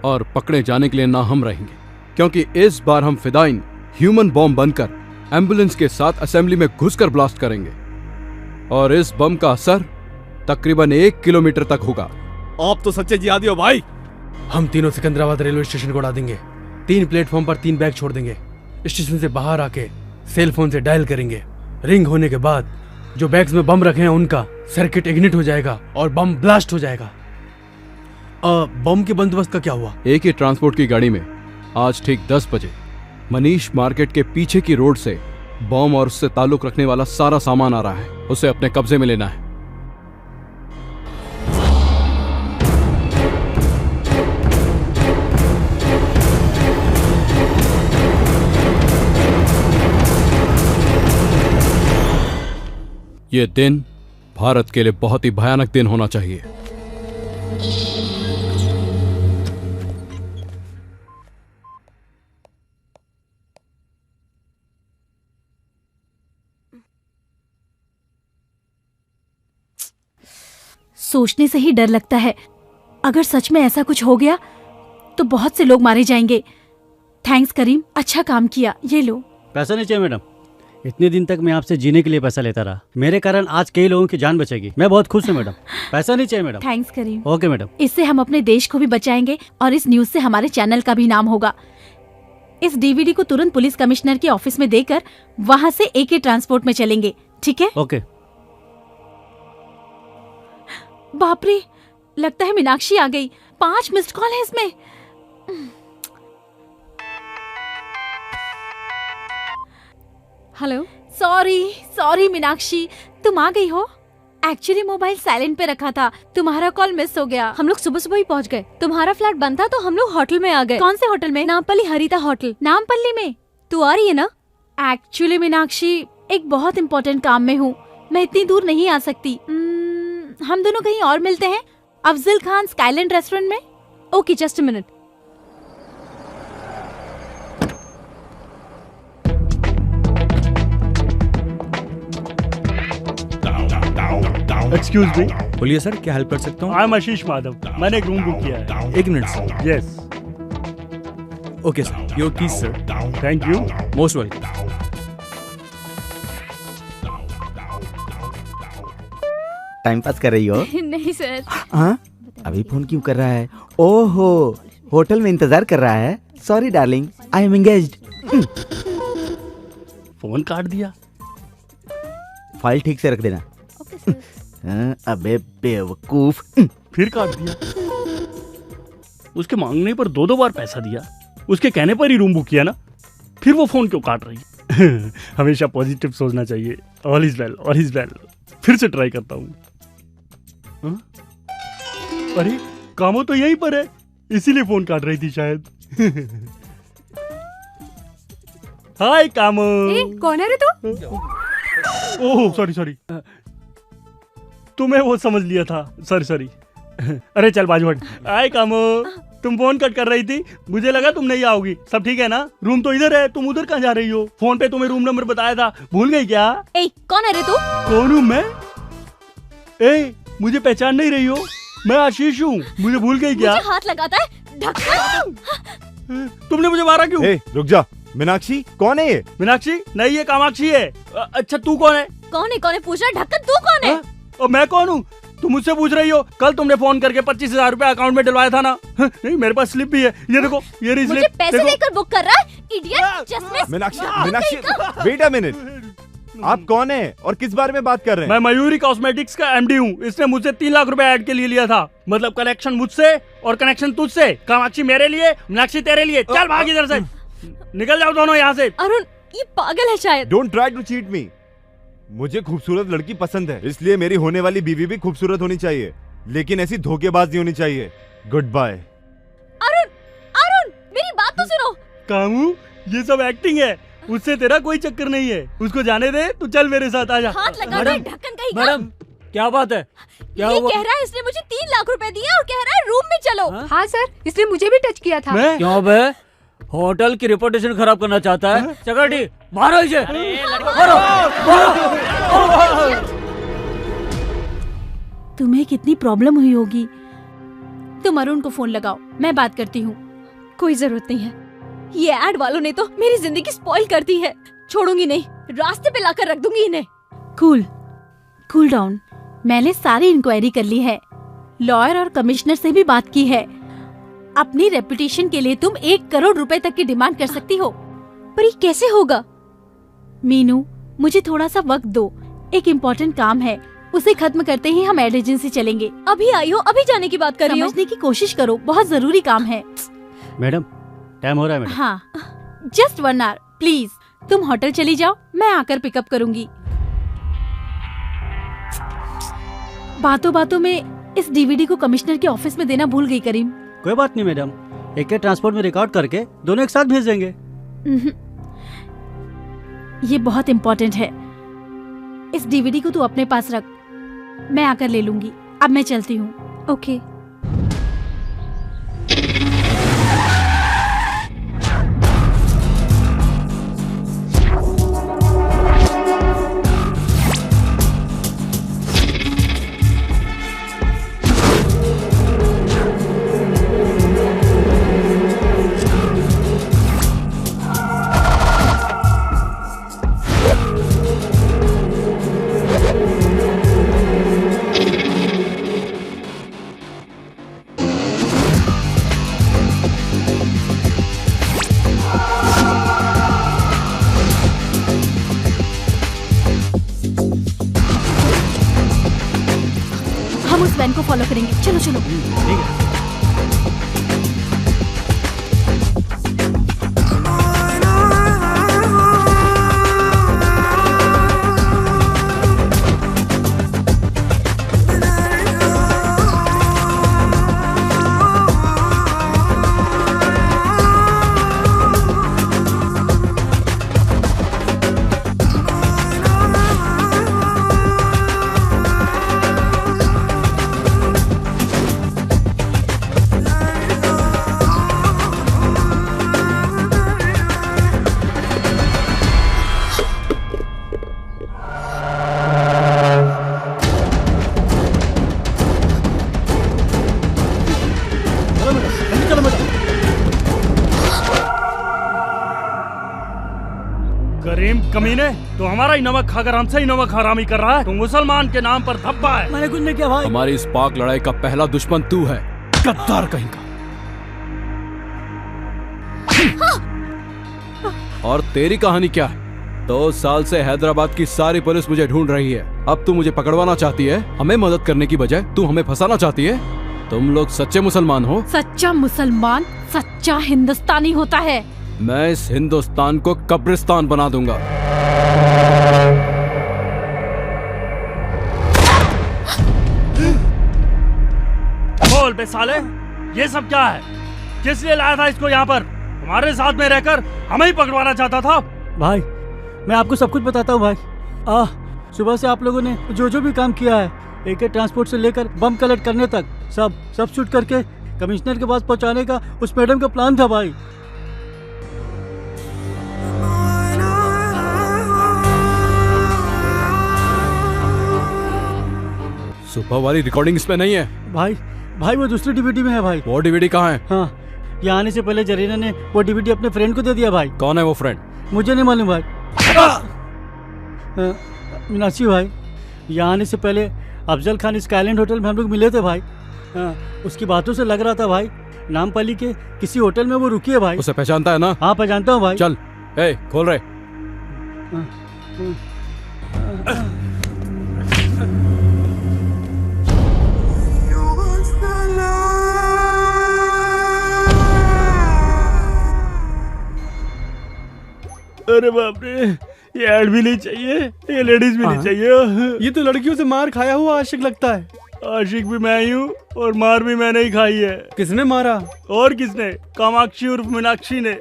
और पकड़े जाने के लिए ना हम रहेंगे, क्योंकि इस बार हम फिदाइन ह्यूमन बॉम्ब बनकर एम्बुलेंस के साथ असेंबली में घुसकर ब्लास्ट करेंगे और इस बम का असर तकरीबन 1 किलोमीटर तक होगा। आप तो सच्चे जिहादी हो भाई। हम तीनों सिकंदराबाद रेलवे स्टेशन को उड़ा देंगे। 3 प्लेटफॉर्म पर 3 बैग छोड़ देंगे। स्टेशन से बाहर आके सेल फोन से डायल करेंगे। रिंग होने के बाद जो बैग्स में बम रखे हैं उनका सर्किट इग्निट हो जाएगा और बम ब्लास्ट हो जाएगा। बम के बंदोबस्त का क्या हुआ? एक ही ट्रांसपोर्ट की गाड़ी में आज ठीक 10 बजे मनीष मार्केट के पीछे की रोड से बम और उससे ताल्लुक रखने वाला सारा सामान आ रहा है, उसे अपने कब्जे में लेना है। ये दिन भारत के लिए बहुत ही भयानक दिन होना चाहिए। सोचने से ही डर लगता है, अगर सच में ऐसा कुछ हो गया तो बहुत से लोग मारे जाएंगे। थैंक्स करीम, अच्छा काम किया। ये लो। पैसा नहीं चाहिए मैडम, इतने दिन तक मैं आपसे जीने के लिए पैसा लेता रहा, मेरे कारण आज कई लोगों की जान बचेगी। मैं बहुत खुश हूँ मैडम। पैसा नहीं चाहिए madam. Thanks Karim. Okay madam. इससे हम अपने देश को भी बचाएंगे और इस न्यूज से हमारे चैनल का भी नाम होगा। इस डीवीडी को तुरंत पुलिस कमिश्नर के ऑफिस में देकर वहाँ से AK ट्रांसपोर्ट में चलेंगे, ठीक है? ओके। बाप रे, लगता है मीनाक्षी आ गई। 5 मिस्ड कॉल है इसमें। हेलो। सॉरी मीनाक्षी, तुम आ गई हो? एक्चुअली मोबाइल साइलेंट पे रखा था, तुम्हारा कॉल मिस हो गया। हम लोग सुबह सुबह ही पहुंच गए। तुम्हारा फ्लैट बंद था तो हम लोग होटल में आ गए। कौन से होटल में? नामपल्ली हरिता होटल। नामपल्ली में? तू आ रही है ना? एक्चुअली मीनाक्षी, एक बहुत इम्पोर्टेंट काम में हूँ, मैं इतनी दूर नहीं आ सकती। हम दोनों कहीं और मिलते हैं, अफजल खान स्काईलैंड रेस्टोरेंट में। Okay, just a minute. Excuse me. बोलिए सर, क्या हेल्प कर सकता हूँ? आई एम आशीष माधव, मैंने एक रूम बुक किया है। 1 minute sir. Yes. Okay sir, your keys sir. Thank you. Most welcome. Time pass कर रही हो? नहीं सर। हाँ, अभी फोन क्यों कर रहा है? ओहो, होटल में इंतजार कर रहा है। Sorry darling, I am engaged. Phone काट दिया। फाइल ठीक से रख देना। अबे बेवकूफ। फिर काट दिया। उसके मांगने पर 2-2 बार पैसा दिया, उसके कहने पर ही रूम बुक किया ना, फिर वो फोन क्यों काट रही है? हमेशा पॉजिटिव सोचना चाहिए। All is well, all is well. फिर से ट्राई करता हूँ। अरे कामो तो यहीं पर है, इसीलिए फोन काट रही थी शायद। हाय कामो। कौन है रे तू? ओह सॉरी, तुम्हें वो समझ लिया था। सॉरी। अरे चल बाजू हट। हाय कामो, तुम फोन कट कर रही थी, मुझे लगा तुम नहीं आओगी। सब ठीक है ना? रूम तो इधर है, तुम उधर कहाँ जा रही हो? फोन पे तुम्हें रूम नंबर बताया था, भूल गई क्या? कौन है रे तू? कौन हूँ मैं? ए, मुझे पहचान नहीं रही हो? मैं आशीष हूँ, मुझे भूल गई क्या? मुझे हाथ लगाता है, ढक्कन। तुमने मुझे मारा क्यों? रुक जा, मीनाक्षी कौन है ये? मीनाक्षी नहीं, ये कामाक्षी है। अच्छा तू कौन है? कौन है पूछ रहा? ढक्कन तू कौन है? और मैं कौन हूँ? तुम मुझसे पूछ रही हो? कल तुमने फोन करके 25,000 रुपए अकाउंट में डलवाया था ना? नहीं, मेरे पास स्लिप भी है, ये देखो, ये रही स्लिप। मुझे पैसे देकर बुक कर रहा है, इडियट। चश्मे। मीनाक्षी वेट अ मिनट, आप कौन है और किस बारे में बात कर रहे हैं? मैं मयूरी कॉस्मेटिक्स का एमडी हूँ। इसने मुझसे 3 लाख रुपए ऐड के लिए लिया था। मतलब कनेक्शन मुझसे और कनेक्शन तुझसे। कामाक्षी मेरे लिए, मीनाक्षी तेरे लिए। चल भाग इधर से, निकल जाओ दोनों यहाँ से। अरुण, ये पागल है शायद। Don't try to cheat me. मुझे खूबसूरत लड़की पसंद है, इसलिए मेरी होने वाली बीवी भी खूबसूरत होनी चाहिए, लेकिन ऐसी धोखेबाज नहीं होनी चाहिए। Good bye. अरुण, मेरी बात तो सुनो। कामू, ये सब एक्टिंग है, उससे तेरा कोई चक्कर नहीं है। उसको जाने दे, तू चल मेरे साथ आजा। हाथ लगा दे, ढक्कन कहीं का। मैडम क्या बात है? क्या ये हुआ? कह रहा है इसने मुझे 3 लाख रुपए दिए और कह रहा है रूम में चलो। हाँ सर, इसने मुझे भी टच किया था। क्यों बे? होटल की रेपुटेशन खराब करना चाहता है? चकरटी मारो इसे, तुम्हें कितनी प्रॉब्लम हुई होगी। तुम अरुण को फोन लगाओ, मैं बात करती हूँ। कोई जरूरत नहीं है, ये एड वालों ने तो मेरी जिंदगी स्पॉइल कर दी है। छोड़ूंगी नहीं, रास्ते पे लाकर रख दूंगी इन्हें। Cool down. मैंने सारी इंक्वायरी कर ली है, लॉयर और कमिश्नर से भी बात की है। अपनी रेपुटेशन के लिए तुम 1 करोड़ रुपए तक की डिमांड कर सकती हो। पर ये कैसे होगा? मीनू, मुझे थोड़ा सा वक्त दो, एक इम्पोर्टेंट काम है, उसे खत्म करते ही हम एड एजेंसी चलेंगे। अभी आई हो, अभी जाने की बात कर रही हो? समझने की कोशिश करो, बहुत जरूरी काम है। मैडम टाइम हो रहा है मैडम। हाँ, जस्ट 1 आवर प्लीज। तुम होटल चली जाओ, मैं आकर पिकअप करूंगी। बातों बातों में इस डीवीडी को कमिश्नर के ऑफिस में देना भूल गई करीम। कोई बात नहीं मैडम, एक के ट्रांसपोर्ट में रिकॉर्ड करके दोनों एक साथ भेज देंगे। ये बहुत इम्पोर्टेंट है। इस डीवीडी को तू अपने पास रख, मैं आकर ले लूंगी। अब मैं चलती हूँ। ओके। हम उस वैन को फॉलो करेंगे। चलो चलो। ठीक है। करीम कमीने, तो हमारा ही नमक खाकर हमसे ही नमक हरामी कर रहा है। तू मुसलमान के नाम पर धब्बा है। मैंने कुछ नहीं किया भाई। हमारी इस पाक लड़ाई का पहला दुश्मन तू है, गद्दार कहीं का। और तेरी कहानी क्या है? 2 साल से हैदराबाद की सारी पुलिस मुझे ढूंढ रही है। अब तू मुझे पकड़वाना चाहती है? हमें मदद करने की बजाय तू हमें फंसाना चाहती है? तुम लोग सच्चे मुसलमान हो? सच्चा मुसलमान सच्चा हिंदुस्तानी होता है। मैं इस हिंदुस्तान को कब्रिस्तान बना दूंगा। बोल बे साले, ये सब क्या है? किस लिए लाया था इसको यहाँ पर? हमारे साथ में रहकर हमें ही पकड़वाना चाहता था। भाई मैं आपको सब कुछ बताता हूँ भाई। सुबह से आप लोगों ने जो जो भी काम किया है, एक ट्रांसपोर्ट से लेकर बम कलेक्ट करने तक, सब शूट करके कमिश्नर के पास पहुँचाने का उस मैडम का प्लान था भाई। वो वाली रिकॉर्डिंग इसमें नहीं है। भाई भाई वो दूसरी डीवीडी में है भाई। वो डीवीडी कहाँ है? हाँ, यहाँ आने से पहले जरीना ने वो डीवीडी अपने फ्रेंड को दे दिया भाई। कौन है वो फ्रेंड? मुझे नहीं मालूम भाई। मीनाक्षी भाई, यहाँ आने से पहले अफजल खान स्काईलैंड होटल में हम लोग मिले थे भाई। उसकी बातों से लग रहा था भाई नामपल्ली के किसी होटल में वो रुकी है भाई। उसे पहचानता है ना? हाँ पहचानता हूँ भाई। चल ए खोल रहे। अरे बाप रे, ये ऐड भी नहीं चाहिए, ये लेडीज भी नहीं चाहिए। ये तो लड़कियों से मार खाया हुआ आशिक लगता है। आशिक भी मैं ही हूँ और मार भी मैंने ही खाई है। किसने मारा? और किसने? कामाक्षी उर्फ मीनाक्षी ने।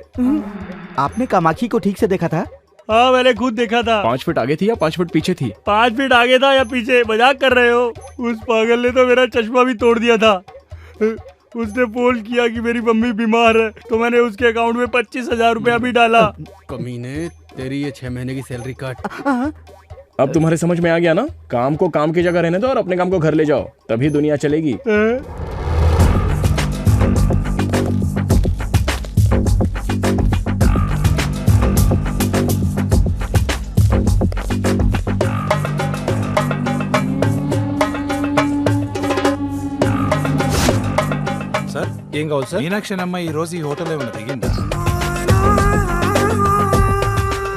आपने कामाक्षी को ठीक से देखा था? हाँ मैंने खुद देखा था। 5 फीट आगे थी या 5 फीट पीछे थी? 5 फीट आगे था या पीछे? मजाक कर रहे हो? उस पागल ने तो मेरा चश्मा भी तोड़ दिया था। उसने फोन किया कि मेरी मम्मी बीमार है, तो मैंने उसके अकाउंट में 25,000 रुपया भी डाला। कमीने, तेरी ये 6 महीने की सैलरी काट। अब तुम्हारे समझ में आ गया ना? काम को काम की जगह रहने दो और अपने काम को घर ले जाओ, तभी दुनिया चलेगी। ఏం కావాలి సార్? మీనాక్షి అమ్మ ఈ రోజు ఈ హోటల్ ఏమైనా దిగిందా?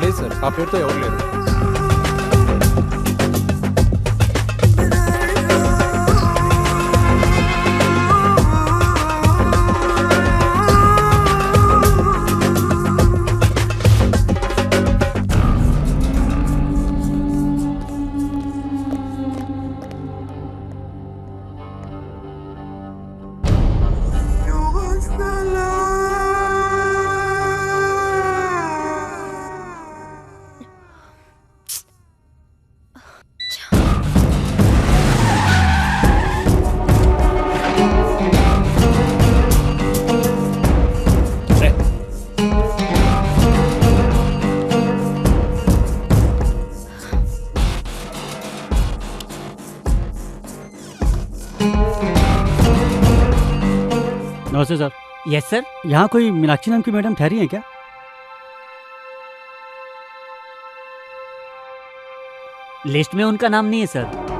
లేదు సార్, ఆ పేరుతో ఎవరు లేరు. नमस्ते सर। Yes sir. यहाँ कोई मीनाक्षी नाम की मैडम ठहरी है क्या? लिस्ट में उनका नाम नहीं है सर।